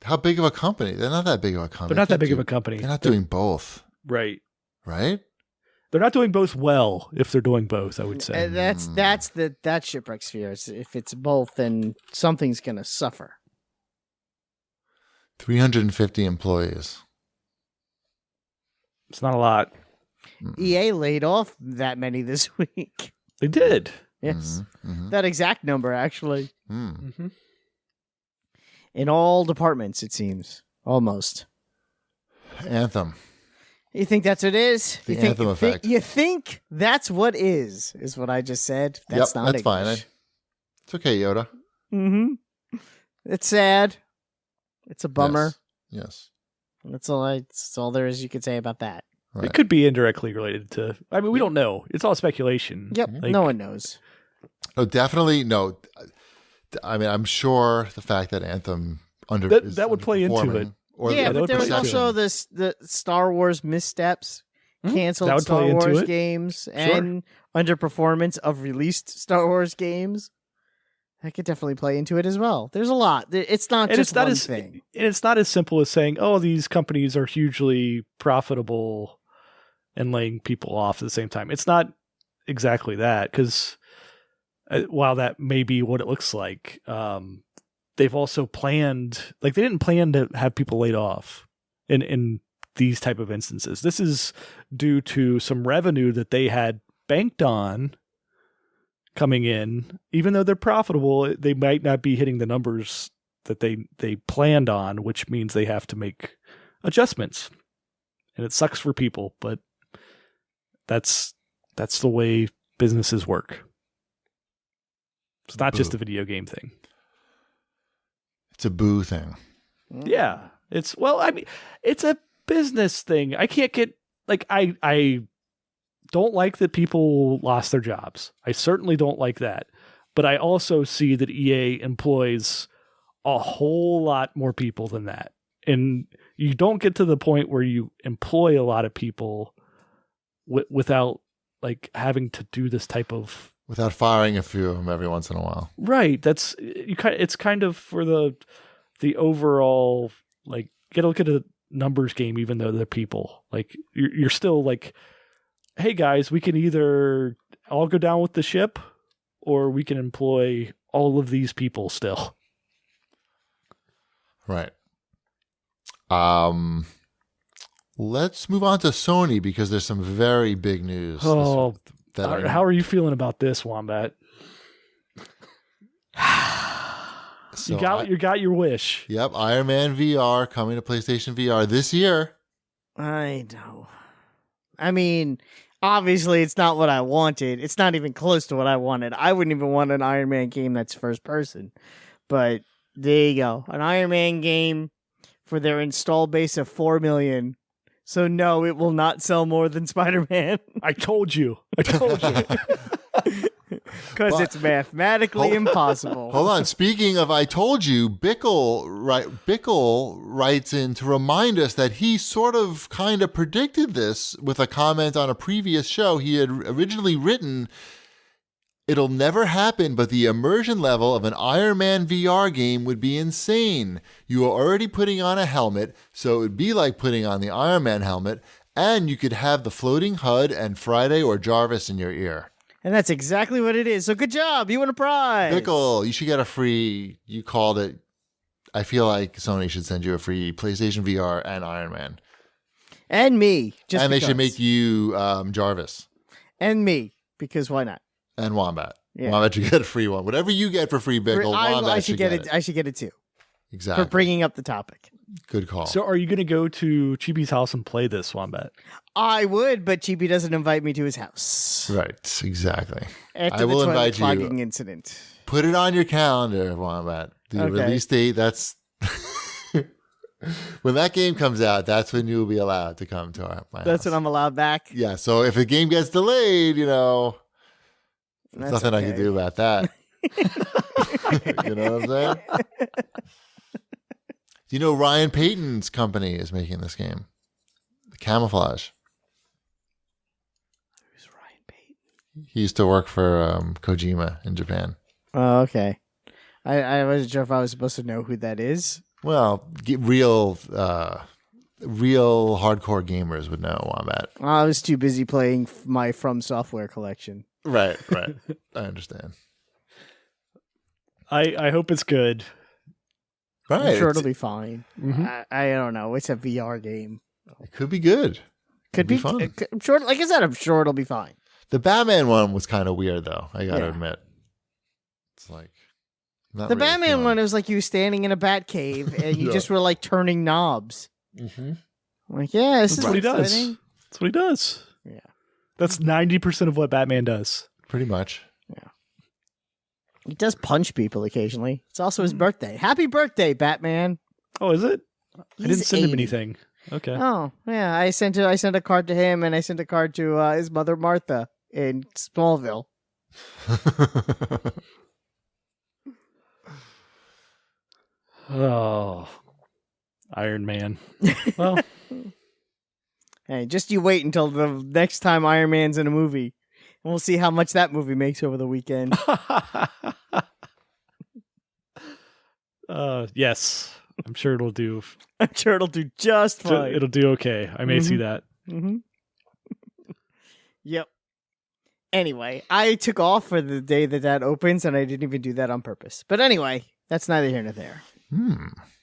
B: How big of a company? They're not that big of a company.
C: They're not that big of a company.
B: They're not doing both.
C: Right.
B: Right?
C: They're not doing both well if they're doing both, I would say.
A: That's shipwreck spheres. If it's both, then something's going to suffer.
B: 350 employees.
C: It's not a lot.
A: EA laid off that many this week.
C: They did.
A: Yes. That exact number, actually. In all departments, it seems. Almost.
B: Anthem.
A: You think that's what it is?
B: Anthem effect.
A: You think that's what is what I just said. That's not
B: that's fine. It's okay, Yoda.
A: It's sad. It's a bummer.
B: Yes.
A: That's all there is you could say about that.
C: Right. It could be indirectly related to... I mean, we don't know. It's all speculation.
A: Yep. No one knows.
B: Oh, definitely. No. I mean, I'm sure the fact that Anthem
C: that would play into it.
A: But there was also the Star Wars missteps, canceled Star Wars games, and underperformance of released Star Wars games. That could definitely play into it as well. There's a lot. It's not just one thing.
C: And it's not as simple as saying, oh, these companies are hugely profitable and laying people off at the same time. It's not exactly that, because while that may be what it looks like, they've also planned, like they didn't plan to have people laid off in these type of instances. This is due to some revenue that they had banked on coming in. Even though they're profitable, they might not be hitting the numbers that they planned on, which means they have to make adjustments. And it sucks for people, but that's the way businesses work. It's not just a video game thing.
B: It's a boo thing.
C: Yeah. It's a business thing. I can't get, like, I don't like that people lost their jobs. I certainly don't like that. But I also see that EA employs a whole lot more people than that. And you don't get to the point where you employ a lot of people without like having to do this type of...
B: Without firing a few of them every once in a while.
C: Right. It's kind of for the overall Like, you gotta look at a numbers game, even though they're people. Like, you're still like, hey guys, we can either all go down with the ship, or we can employ all of these people still.
B: Right. Let's move on to Sony because there's some very big news.
C: Oh, how are you feeling about this, Wombat?
B: So
C: you got your wish.
B: Yep, Iron Man VR coming to PlayStation VR this year.
A: I know. I mean, obviously it's not what I wanted. It's not even close to what I wanted. I wouldn't even want an Iron Man game that's first person. But there you go. An Iron Man game for their install base of 4 million. So no, it will not sell more than Spider-Man.
C: I told you.
A: Because it's mathematically impossible.
B: Hold on. Speaking of I told you, Bickle writes in to remind us that he sort of kind of predicted this with a comment on a previous show. He had originally written, "It'll never happen, but the immersion level of an Iron Man VR game would be insane. You are already putting on a helmet, so it would be like putting on the Iron Man helmet, and you could have the floating HUD and Friday or Jarvis in your ear."
A: And that's exactly what it is. So good job. You won a prize.
B: Bickle, you should get a free, you called it. I feel like Sony should send you a free PlayStation VR and Iron Man.
A: And me. Just
B: and
A: because.
B: They should make you Jarvis.
A: And me. Because why not?
B: And Wombat.
A: Yeah.
B: Wombat, you get a free one. Whatever you get for free, Bickle, Wombat should get it.
A: I should get it too.
B: Exactly.
A: For bringing up the topic.
B: Good call.
C: So are you going to go to Chibi's house and play this, Wombat?
A: I would, but Chibi doesn't invite me to his house.
B: Right, exactly.
A: After
B: I will
A: the
B: invite
A: toilet
B: you.
A: clogging incident.
B: Put it on your calendar, Wombat. The release date, that's... when that game comes out, that's when you'll be allowed to come to my house.
A: That's when I'm allowed back?
B: Yeah, so if a game gets delayed, there's nothing I can do about that. You know what I'm saying? Do you know Ryan Payton's company is making this game? The Camouflage.
A: Who's Ryan Payton?
B: He used to work for Kojima in Japan.
A: Oh, okay. I wasn't sure if I was supposed to know who that is.
B: Well, real hardcore gamers would know Wombat.
A: I was too busy playing my From Software collection.
B: Right. I understand.
C: I hope it's good.
B: Right.
A: I'm sure it'll be fine.
C: Mm-hmm.
A: I don't know. It's a VR game.
B: It could be good.
A: Could be fun. I'm sure. Like I said, I'm sure it'll be fine.
B: The Batman one was kind of weird, though. I gotta
A: Yeah.
B: admit. It's like not
A: The
B: really
A: Batman
B: feeling-
A: one, it was like you standing in a bat cave and you
B: Yeah.
A: just were like turning knobs.
B: Mm-hmm.
A: I'm like, yeah, this
C: That's
A: is
C: what he does.
A: exciting.
C: That's what he does.
A: Yeah.
C: That's 90% of what Batman does.
B: Pretty much.
A: He does punch people occasionally. It's also his birthday. Happy birthday, Batman!
C: Oh, is it? I
A: He's
C: didn't send him
A: 80.
C: anything. Okay.
A: Oh, yeah. I sent a card to him, and I sent a card to his mother Martha in Smallville.
C: Oh, Iron Man. Well,
A: Hey, just you wait until the next time Iron Man's in a movie, and we'll see how much that movie makes over the weekend.
C: yes, I'm sure it'll do.
A: I'm sure it'll do just fine.
C: It'll do okay. I may see
A: Mhm.
C: that.
A: Mm-hmm. Yep. Anyway, I took off for the day that opens, and I didn't even do that on purpose. But anyway, that's neither here nor there.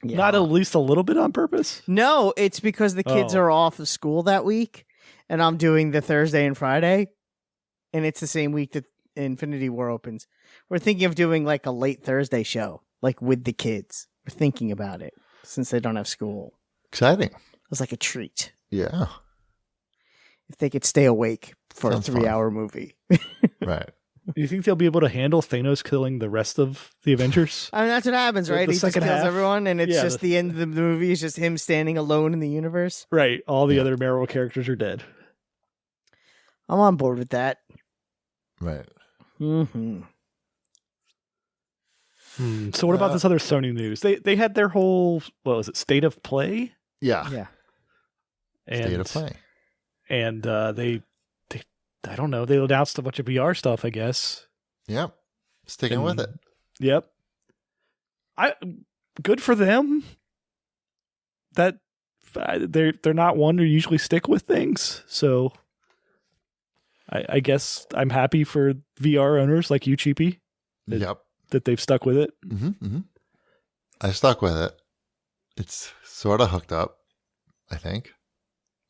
A: Yeah.
C: Not at least a little bit on purpose.
A: No, it's because the kids
C: Oh.
A: are off of school that week, and I'm doing the Thursday and Friday, and it's the same week that Infinity War opens. We're thinking of doing like a late Thursday show, like with the kids. We're thinking about it since they don't have school.
B: Exciting.
A: It was like a treat
B: Yeah.
A: if they could stay awake for
B: Sounds
A: a
B: fun.
A: 3-hour movie.
B: Right.
C: Do you think they'll be able to handle Thanos killing the rest of the Avengers?
A: I mean, that's what happens,
C: The
A: right? He just
C: second
A: kills
C: half?
A: everyone, and it's
C: Yeah,
A: just the end of the movie is just him standing alone in the universe.
C: Right. All the
B: Yeah.
C: other Marvel characters are dead.
A: I'm on board with that.
B: Right.
A: Mm-hmm.
C: So what about this other Sony news? They had their whole, what was it, State of Play?
B: Yeah.
A: Yeah.
C: And,
B: State of play.
C: And they, I don't know, they announced a bunch of VR stuff, I guess.
B: Yep. Sticking with it.
C: Yep. Good for them. that they're not one to usually stick with things. So I guess I'm happy for VR owners like you, Cheapy. That they've stuck with it.
B: I stuck with it. It's sort of hooked up, I think.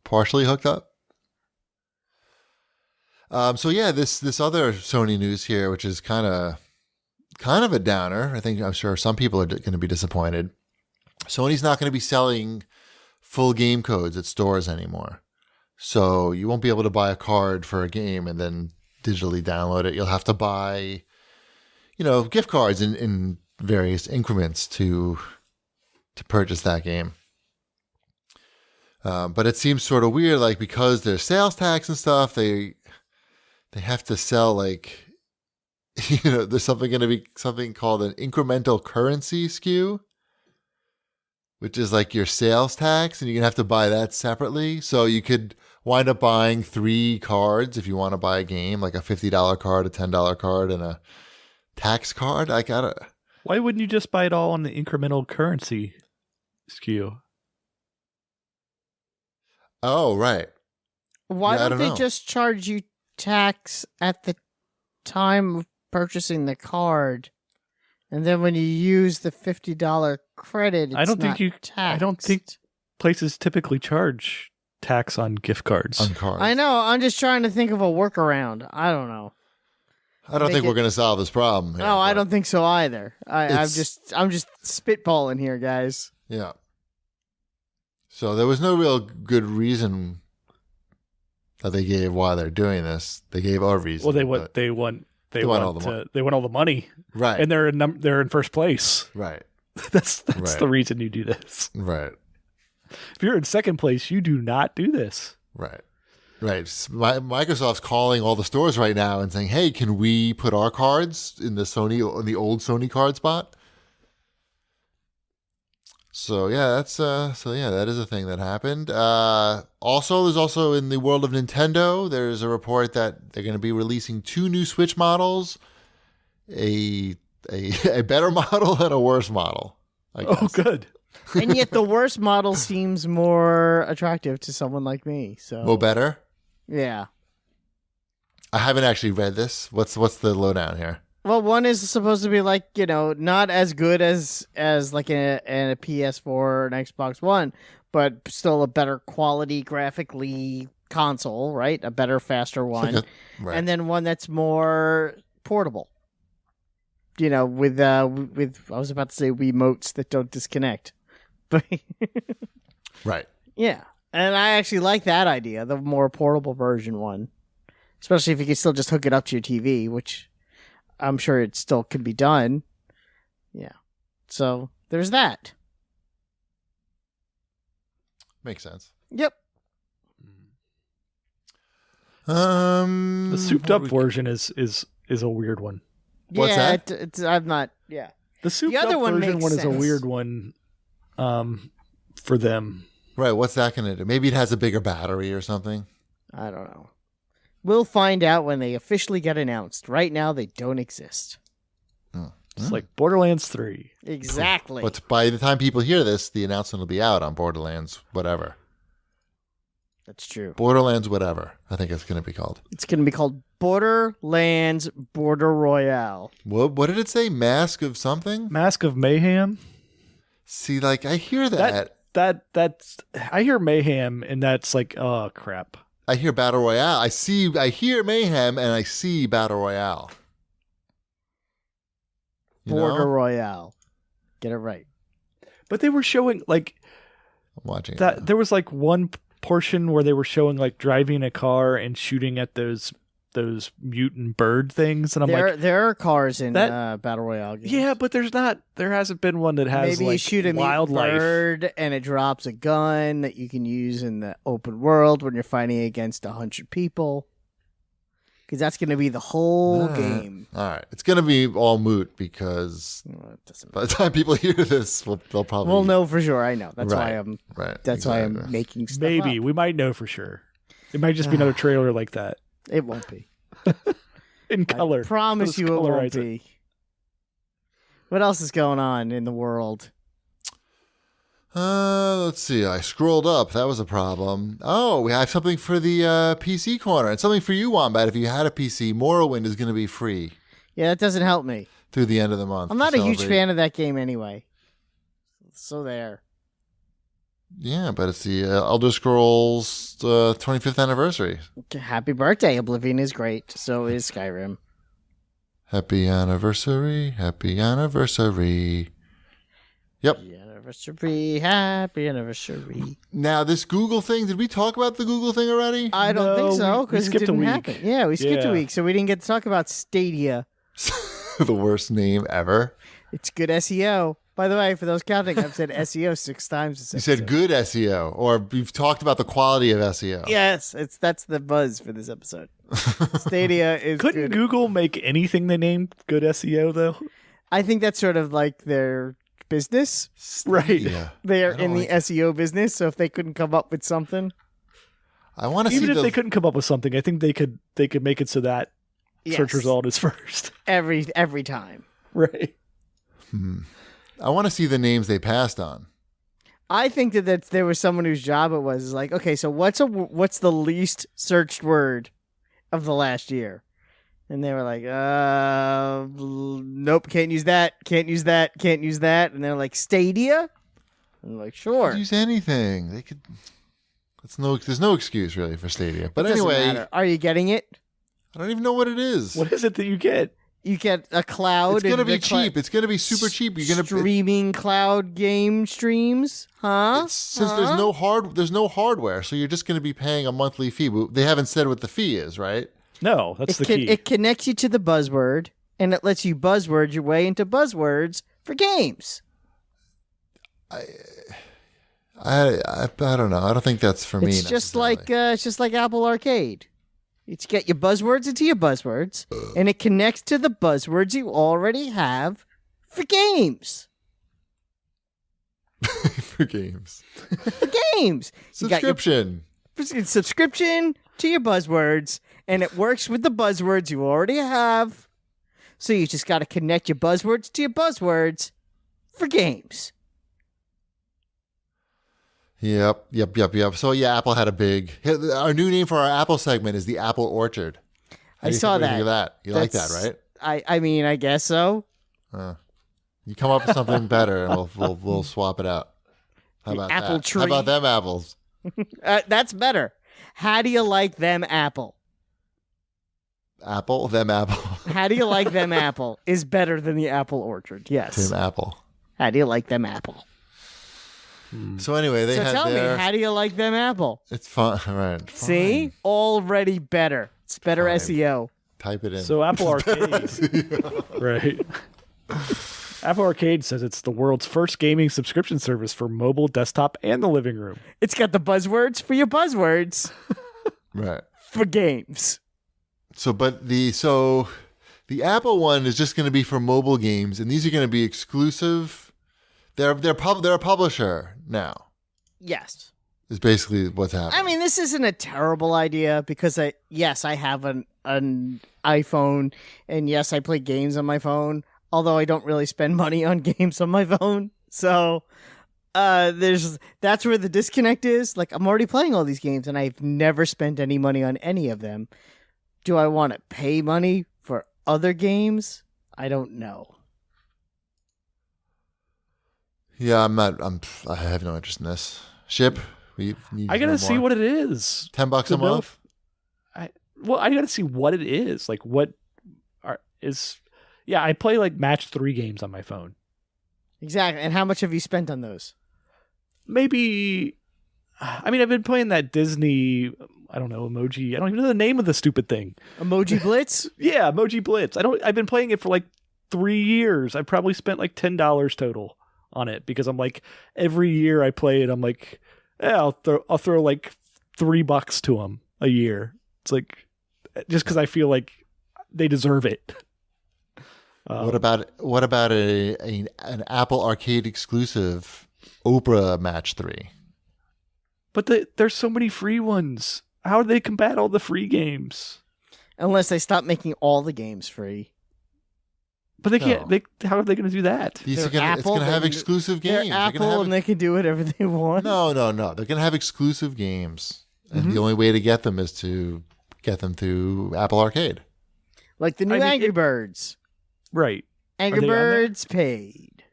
B: Partially hooked up. So yeah, this other Sony news here, which is kind of a downer. I'm sure some people are going to be disappointed. Sony's not going to be selling full game codes at stores anymore. So you won't be able to buy a card for a game and then digitally download it. You'll have to buy, gift cards in various increments to purchase that game. But it seems sort of weird, like because there's sales tax and stuff, they have to sell there's going to be something called an incremental currency SKU, which is like your sales tax, and you're going to have to buy that separately. So you could wind up buying 3 cards if you want to buy a game, like a $50 card, a $10 card, and a tax card.
C: Why wouldn't you just buy it all on the incremental currency SKU?
B: Oh, right.
A: Why don't they just charge you tax at the time of purchasing the card, and then when you use the $50 credit,
C: I don't think places typically charge tax on gift cards.
B: On cards.
A: I know. I'm just trying to think of a workaround. I don't know.
B: I don't think we're going to solve this problem.
A: No, I don't think so either. I'm just spitballing here, guys.
B: Yeah. So there was no real good reason that they gave why they're doing this. They gave our reason.
C: Well, they want all the money. They want all the money,
B: right?
C: And they're in first place,
B: right?
C: That's
B: right.
C: The reason you do this,
B: right?
C: If you're in second place, you do not do this,
B: right? Right. Microsoft's calling all the stores right now and saying, "Hey, can we put our cards in the old Sony card spot?" So yeah, that is a thing that happened. There's also in the world of Nintendo, there's a report that they're going to be releasing 2 new Switch models, a better model and a worse model. I guess.
C: Oh, good.
A: And yet the worst model seems more attractive to someone like me. So
B: Well, better.
A: Yeah.
B: I haven't actually read this. What's the lowdown here?
A: Well, one is supposed to be like, not as good as like a PS4 or an Xbox One, but still a better quality graphically console, right? A better, faster one.
B: Right.
A: And then one that's more portable. With I was about to say Wiimotes that don't disconnect. But
B: right.
A: Yeah. And I actually like that idea, the more portable version one. Especially if you can still just hook it up to your TV, which I'm sure it still can be done. Yeah. So there's that.
B: Makes sense.
A: Yep.
C: The souped up version is a weird one.
B: What's that?
A: I'm not. Yeah.
C: The souped up version one is a weird one for them.
B: Right. What's that going to do? Maybe it has a bigger battery or something.
A: I don't know. We'll find out when they officially get announced. Right now, they don't exist.
C: It's like Borderlands 3.
A: Exactly.
B: But by the time people hear this, the announcement will be out on Borderlands whatever.
A: That's true.
B: Borderlands whatever, I think it's going to be called.
A: It's going to be called Borderlands Border Royale.
B: What did it say? Mask of something?
C: Mask of Mayhem?
B: See, like, I hear that.
C: That's I hear Mayhem, and that's like, oh, crap.
B: I hear Battle Royale. I hear Mayhem, and I see Battle Royale.
A: Border Royale. Get it right.
C: But they were showing, like...
B: I'm watching
C: that. There was, like, one portion where they were showing, like, driving a car and shooting at those mutant bird things, and
A: there are cars in Battle Royale games.
C: Yeah, but there hasn't been one that has
A: maybe
C: like
A: you shoot a
C: wildlife
A: bird and it drops a gun that you can use in the open world when you're fighting against 100 people. Because that's going to be the whole game.
B: All right, it's going to be all moot because by the time people hear this, they'll probably
A: we'll know for sure. I know that's why I'm
B: That's
A: why I'm making stuff
C: Maybe
A: up.
C: We might know for sure. It might just be another trailer like that.
A: It won't be.
C: In color.
A: I promise you it won't be. What else is going on in the world?
B: Let's see. I scrolled up. That was a problem. Oh, we have something for the PC corner and something for you, Wombat. If you had a PC, Morrowind is going to be free.
A: Yeah, that doesn't help me.
B: Through the end of the month.
A: I'm not a huge fan of that game anyway. So there.
B: Yeah, but it's the Elder Scrolls 25th anniversary.
A: Happy birthday. Oblivion is great. So is Skyrim.
B: Happy anniversary. Happy anniversary. Yep.
A: Happy anniversary.
B: Now, this Google thing, did we talk about the Google thing already?
A: I don't think so, because it didn't
C: a week.
A: happen. Yeah, we skipped a week, so we didn't get to talk about Stadia.
B: The worst name ever.
A: It's good SEO. By the way, for those counting, I've said SEO 6 times this
B: episode. You said good SEO, or you've talked about the quality of SEO.
A: Yes, that's the buzz for this episode. Stadia is
C: Couldn't
A: good.
C: Google make anything they named good SEO, though?
A: I think that's sort of like their business.
C: Right.
B: Yeah.
A: They're in the SEO business, so if they couldn't come up with something.
B: I want to see
C: even if they couldn't come up with something, I think they could make it so that search result is first.
A: Every time.
C: Right.
B: I want to see the names they passed on.
A: I think that there was someone whose job it was like, okay, so what's the least searched word of the last year? And they were like, nope, can't use that. And they're like, Stadia? And I'm like, sure.
B: Use anything. They could. There's no excuse really for Stadia. But
A: It doesn't
B: anyway,
A: matter. Are you getting it?
B: I don't even know what it is.
C: What is it that you get?
A: You get a cloud.
B: It's gonna be cheap. It's gonna be super cheap. You're gonna
A: streaming cloud game streams, huh?
B: Since there's no hardware, so you're just gonna be paying a monthly fee. They haven't said what the fee is, right?
C: No, that's the key.
A: It connects you to the buzzword, and it lets you buzzword your way into buzzwords for games.
B: I don't know. I don't think that's for me.
A: It's just like Apple Arcade. It's get your buzzwords into your buzzwords, and it connects to the buzzwords you already have for games.
B: For games.
A: For games.
B: Subscription.
A: Subscription to your buzzwords, and it works with the buzzwords you already have. So you just got to connect your buzzwords to your buzzwords for games.
B: Yep. So yeah, Apple had our new name for our Apple segment is the Apple Orchard.
A: I saw that.
B: Think of that. You like that, right?
A: I mean, I guess so.
B: You come up with something better, and we'll swap it out. How about
A: apple
B: that?
A: tree.
B: How about them apples?
A: That's better. How do you like them apple?
B: Apple, them apple.
A: How do you like them apple is better than the Apple Orchard. Yes.
B: Tim Apple.
A: How do you like them apple?
B: So anyway, they had
A: tell me, how do you like them apple?
B: It's fun, right? Fine.
A: See, already better. It's better
B: Fine.
A: SEO.
B: Type it in.
C: So Apple Arcade, right? Apple Arcade says it's the world's first gaming subscription service for mobile, desktop, and the living room.
A: It's got the buzzwords for your buzzwords.
B: Right.
A: For games.
B: So the Apple one is just going to be for mobile games, and these are going to be exclusive. They're a publisher now.
A: Yes.
B: Is basically what's happening.
A: I mean, this isn't a terrible idea because I have an iPhone, and yes, I play games on my phone, although I don't really spend money on games on my phone. So that's where the disconnect is. Like, I'm already playing all these games, and I've never spent any money on any of them. Do I want to pay money for other games? I don't know.
B: Yeah, I have no interest in this. Ship.
C: I gotta see what it is.
B: $10 a month.
C: I gotta see what it is. Like Yeah, I play like match 3 games on my phone.
A: Exactly. And how much have you spent on those?
C: Maybe. I mean, I've been playing that Disney. I don't know, emoji. I don't even know the name of the stupid thing.
A: Emoji Blitz?
C: Yeah, Emoji Blitz. I've been playing it for like 3 years. I probably spent like $10 total on it because I'm like, every year I play it, I'm like, yeah, I'll throw like $3 to them a year. It's like, just because I feel like they deserve it.
B: What about an Apple Arcade exclusive Oprah Match 3?
C: But there's so many free ones. How do they combat all the free games?
A: Unless they stop making all the games free.
C: But they can't. How are they going to do that?
B: It's going to have exclusive games.
A: They're Apple, and they can do whatever they want.
B: No. They're going to have exclusive games, and the only way to get them is to get them through Apple Arcade,
A: like the new Angry Birds.
C: Right.
A: Angry Birds paid.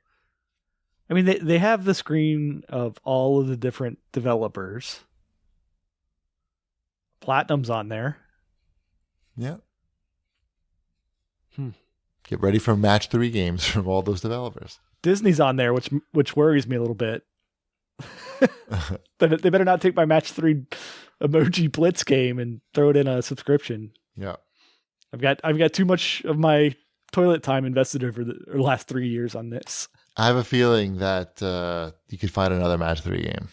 C: I mean, they have the screen of all of the different developers. Platinum's on there.
B: Yeah. Get ready for match 3 games from all those developers.
C: Disney's on there, which worries me a little bit. But they better not take my match 3 emoji blitz game and throw it in a subscription.
B: Yeah.
C: I've got too much of my toilet time invested over the last 3 years on this.
B: I have a feeling that you could find another match 3 game.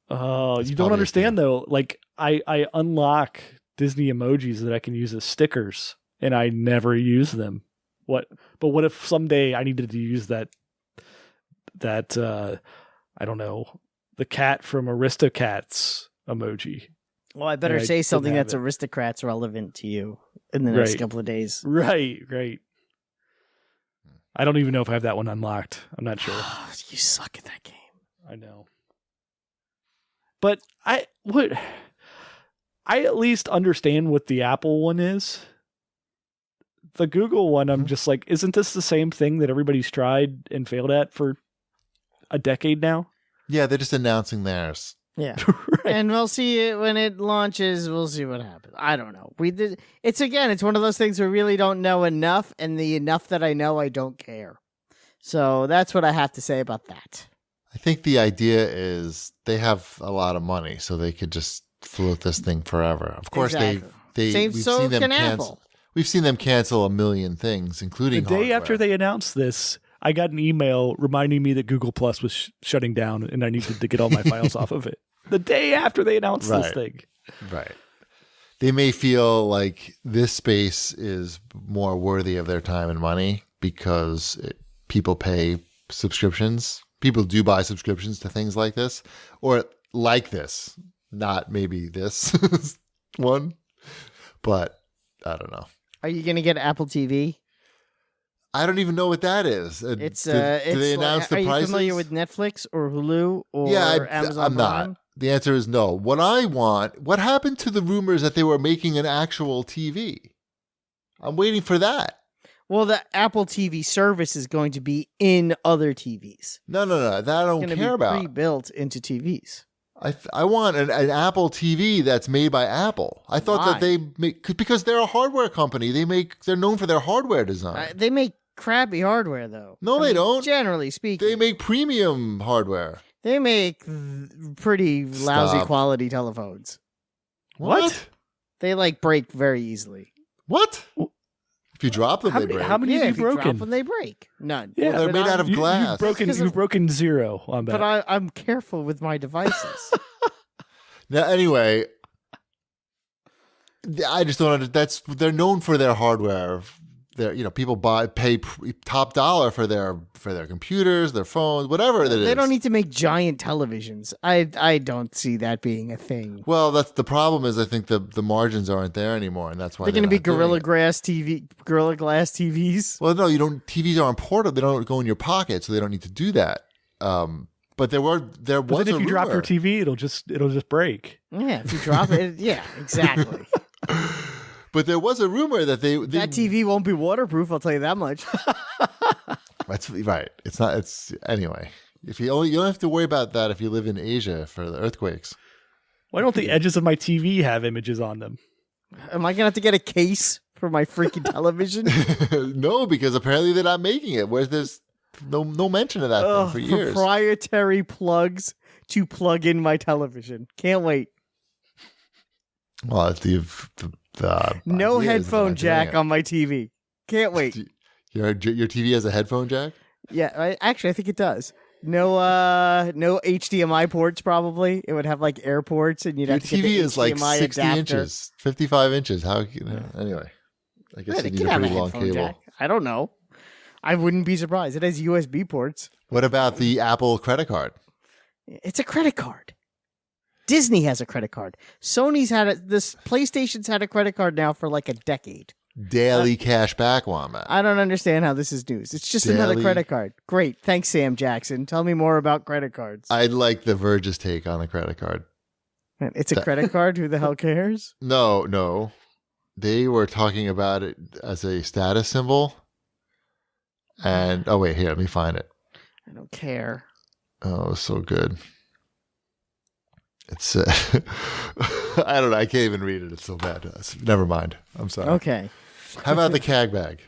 C: Oh, you don't understand though. Like I unlock Disney emojis that I can use as stickers, and I never use them. But what if someday I needed to use that I don't know, the cat from Aristocats emoji?
A: Well, I better say something that's Aristocrats relevant to you in the next couple of days.
C: Right. I don't even know if I have that one unlocked. I'm not sure.
A: You suck at that game.
C: I know. But I at least understand what the Apple one is. The Google one, I'm just like, isn't this the same thing that everybody's tried and failed at for a decade now?
B: Yeah, they're just announcing theirs.
A: Yeah. Right. And we'll see it when it launches. We'll see what happens. I don't know. It's one of those things we really don't know enough, and the enough that I know, I don't care. So that's what I have to say about that.
B: I think the idea is they have a lot of money, so they could just float this thing forever. Of course, we've seen them cancel. We've seen them cancel a million things, including
C: the day after they announced this. I got an email reminding me that Google Plus was shutting down, and I needed to get all my files off of it. The day after they announced this thing.
B: Right. They may feel like this space is more worthy of their time and money because people pay subscriptions. People do buy subscriptions to things like this, or like this, not maybe this one, but I don't know.
A: Are you going to get Apple TV?
B: I don't even know what that is. Do they announce the prices?
A: Are you familiar with Netflix or Hulu or Amazon
B: I'm
A: Prime?
B: not. The answer is no. What happened to the rumors that they were making an actual TV? I'm waiting for that.
A: Well, the Apple TV service is going to be in other TVs.
B: No. That I don't care about.
A: It's pre-built into TVs.
B: I want an Apple TV that's made by Apple. I thought that they make because they're a hardware company. They're known for their hardware design.
A: They make crappy hardware though.
B: No, they don't.
A: Generally speaking,
B: they make premium hardware.
A: They make pretty lousy quality telephones.
B: What?
A: They break very easily.
B: What? If you drop them, they break.
C: How many have you broken?
A: Drop them, they break. None.
B: Yeah, they're made out of glass.
C: You've broken 0 on that.
A: But I'm careful with my devices.
B: Now, anyway, I just don't understand. They're known for their hardware. People pay top dollar for their computers, their phones, whatever it is.
A: They don't need to make giant televisions. I don't see that being a thing.
B: Well, that's the problem. Is I think the margins aren't there anymore, and that's why
A: they're going to be Gorilla Glass TVs.
B: Well, no, you don't. TVs aren't portable. They don't go in your pocket, so they don't need to do that. But there was
C: if you drop your TV, it'll just break.
A: Yeah, if you drop it, yeah, exactly.
B: But there was a rumor that that
A: TV won't be waterproof. I'll tell you that much.
B: That's right. It's not. It's anyway. You don't have to worry about that if you live in Asia for the earthquakes.
C: Why don't the edges of my TV have images on them?
A: Am I gonna have to get a case for my freaking television?
B: No, because apparently they're not making it. Where's there's no mention of that thing for years.
A: Proprietary plugs to plug in my television. Can't wait.
B: Well,
A: no headphone jack on my TV. Can't wait.
B: Your TV has a headphone jack?
A: Yeah, I think it does. No HDMI ports. Probably it would have air ports, and you'd have to get the HDMI
B: is 60
A: adapter.
B: Inches, 55 inches. How anyway? I guess you need a pretty long cable.
A: Jack. I don't know. I wouldn't be surprised. It has USB ports.
B: What about the Apple credit card?
A: It's a credit card. Disney has a credit card. Sony's had it. This PlayStation's had a credit card now for a decade.
B: Daily cash back Wombat.
A: I don't understand how this is news. It's just another
B: Daily-
A: credit card. Great. Thanks, Sam Jackson. Tell me more about credit cards.
B: I'd like the Verge's take on the credit card.
A: It's a credit card? Who the hell cares?
B: No. They were talking about it as a status symbol. And, oh, wait, here, let me find it.
A: I don't care.
B: Oh, it was so good. It's, I don't know. I can't even read it. It's so bad. Never mind. I'm sorry.
A: Okay.
B: How about the CAG bag?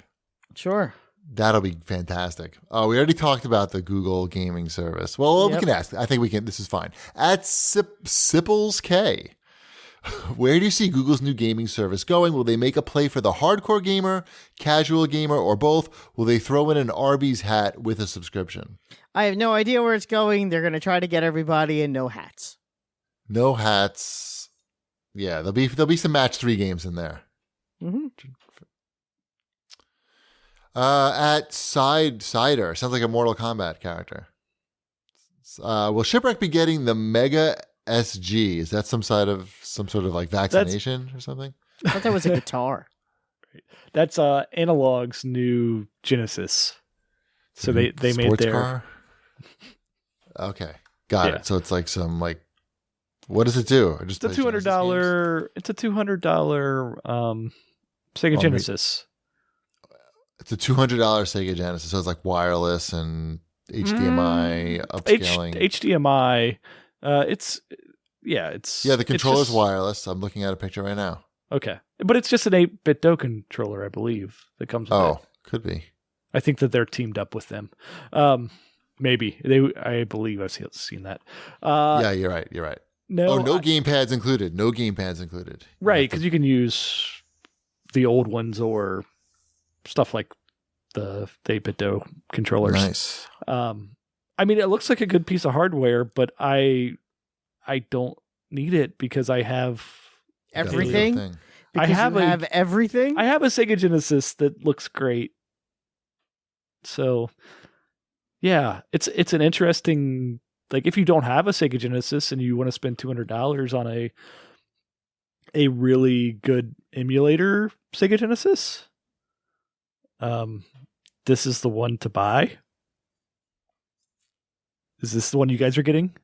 A: Sure.
B: That'll be fantastic. Oh, we already talked about the Google gaming service. Well, we
A: Yep.
B: can ask. I think we can. This is fine. At Sipples K, where do you see Google's new gaming service going? Will they make a play for the hardcore gamer, casual gamer, or both? Will they throw in an Arby's hat with a subscription?
A: I have no idea where it's going. They're going to try to get everybody in no hats.
B: No hats. Yeah, there'll be some match 3 games in there.
A: Mm-hmm.
B: At Cider, sounds like a Mortal Kombat character. Will Shipwreck be getting the Mega SG? Is that some sort of like vaccination or something?
A: I thought that was a guitar.
C: That's Analog's new Genesis. So they made
B: Sports
C: their
B: car? Okay, got
C: Yeah.
B: it. So it's like some like, what does it do? I just
C: it's a
B: play Genesis
C: $200. It's a $200 Sega
B: Oh,
C: Genesis.
B: It's a $200 Sega Genesis. So it's like wireless and HDMI upscaling.
C: HDMI. It's
B: The controller's
C: just,
B: wireless. I'm looking at a picture right now.
C: Okay, but it's just an 8-bit Do controller, I believe, that comes with it.
B: Oh, could be.
C: I think that they're teamed up with them. Maybe I believe I've seen that.
B: Yeah, you're right.
C: No,
B: gamepads included. No gamepads included.
C: Right, because you can use the old ones or stuff like the 8-bit Do controllers.
B: Nice.
C: I mean, it looks like a good piece of hardware, but I don't need it because I have
A: Everything?
B: Thing.
A: Because
C: I have
A: you have everything?
C: I have a Sega Genesis that looks great. So, yeah, it's an interesting, like, if you don't have a Sega Genesis and you want to spend $200 on a really good emulator Sega Genesis, this is the one to buy. Is this the one you guys are getting?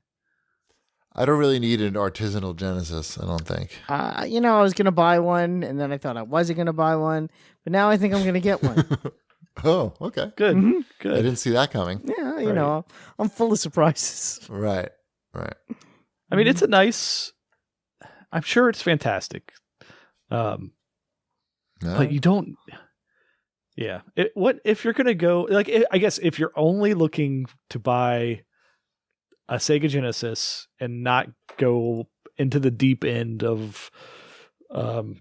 B: I don't really need an artisanal Genesis, I don't think.
A: I was going to buy one, and then I thought I wasn't going to buy one, but now I think I'm going to get one.
B: Oh, okay.
C: Good.
A: Mhm.
B: I
C: Good.
B: didn't see that coming.
A: Yeah, you know, I'm full of surprises.
B: Right.
C: I mean, it's a nice, I'm sure it's fantastic.
B: No?
C: But you don't, yeah. What if you're going to go, like, I guess if you're only looking to buy a Sega Genesis and not go into the deep end of all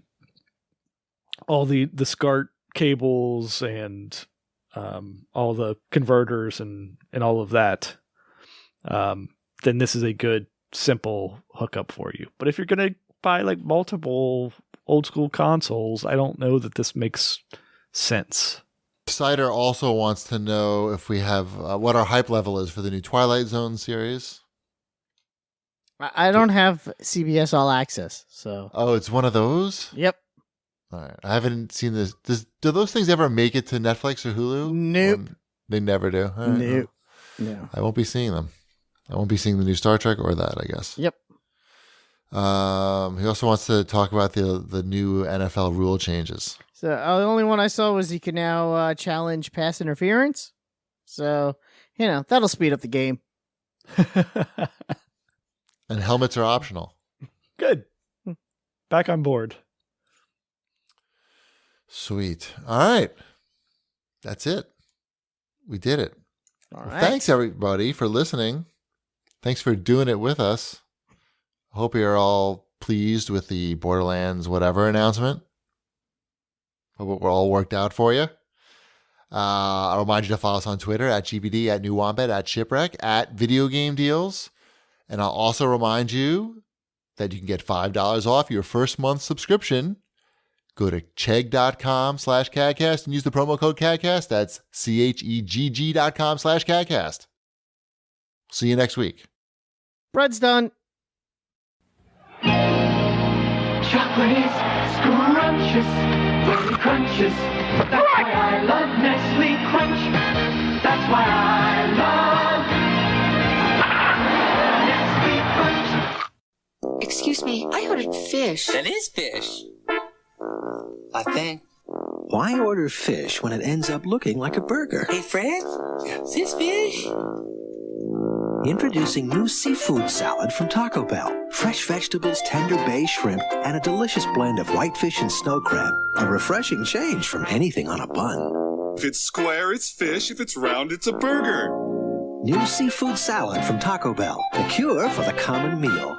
C: the SCART cables and all the converters and all of that, then this is a good, simple hookup for you. But if you're going to buy like multiple old school consoles, I don't know that this makes sense.
B: Cider also wants to know if we have what our hype level is for the new Twilight Zone series.
A: I don't have CBS All Access, so.
B: Oh, it's one of those?
A: Yep.
B: All right. I haven't seen this. Do those things ever make it to Netflix or Hulu?
A: Nope.
B: Or they never do. All right,
A: Nope.
B: well,
A: No.
B: I won't be seeing them. I won't be seeing the new Star Trek or that, I guess.
A: Yep.
B: He also wants to talk about the new NFL rule changes.
A: So the only one I saw was you can now challenge pass interference. So, that'll speed up the game.
B: And helmets are optional.
C: Good. Back on board.
B: Sweet. All right. That's it. We did it.
A: All
B: Well,
A: right.
B: thanks, everybody, for listening. Thanks for doing it with us. Hope you're all pleased with the Borderlands whatever announcement. Hope it all worked out for you. I'll remind you to follow us on Twitter at GBD, at New Wombat, at Shipwreck, at Video Game Deals. And I'll also remind you that you can get $5 off your first month subscription. Go to chegg.com/CAGcast and use the promo code CAGcast. That's CHEGG.com/CAGcast. See you next week.
A: Bread's done.
D: Chocolate is scrumptious. When crunches, that's why I love Nestle Crunch. That's why I love Nestle Crunch.
E: Excuse me, I ordered fish.
F: That is fish. I think.
G: Why order fish when it ends up looking like a burger?
F: Hey, Fred, is this fish?
G: Introducing new seafood salad from Taco Bell. Fresh vegetables, tender bay shrimp, and a delicious blend of whitefish and snow crab. A refreshing change from anything on a bun.
H: If it's square, it's fish. If it's round, it's a burger.
G: New seafood salad from Taco Bell. The cure for the common meal.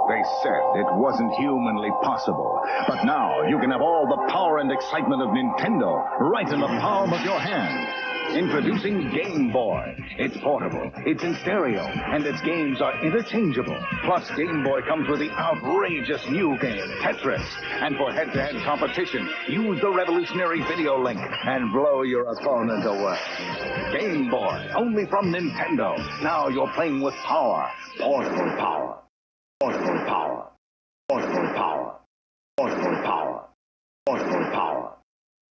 I: They said it wasn't humanly possible. But now you can have all the power and excitement of Nintendo right in the palm of your hand. Introducing Game Boy. It's portable, it's in stereo, and its games are interchangeable. Plus, Game Boy comes with the outrageous new game, Tetris. And for head-to-head competition, use the revolutionary video link and blow your opponent away. Game Boy, only from Nintendo. Now you're playing with power. Portable power. Portable power. Portable power. Portable power.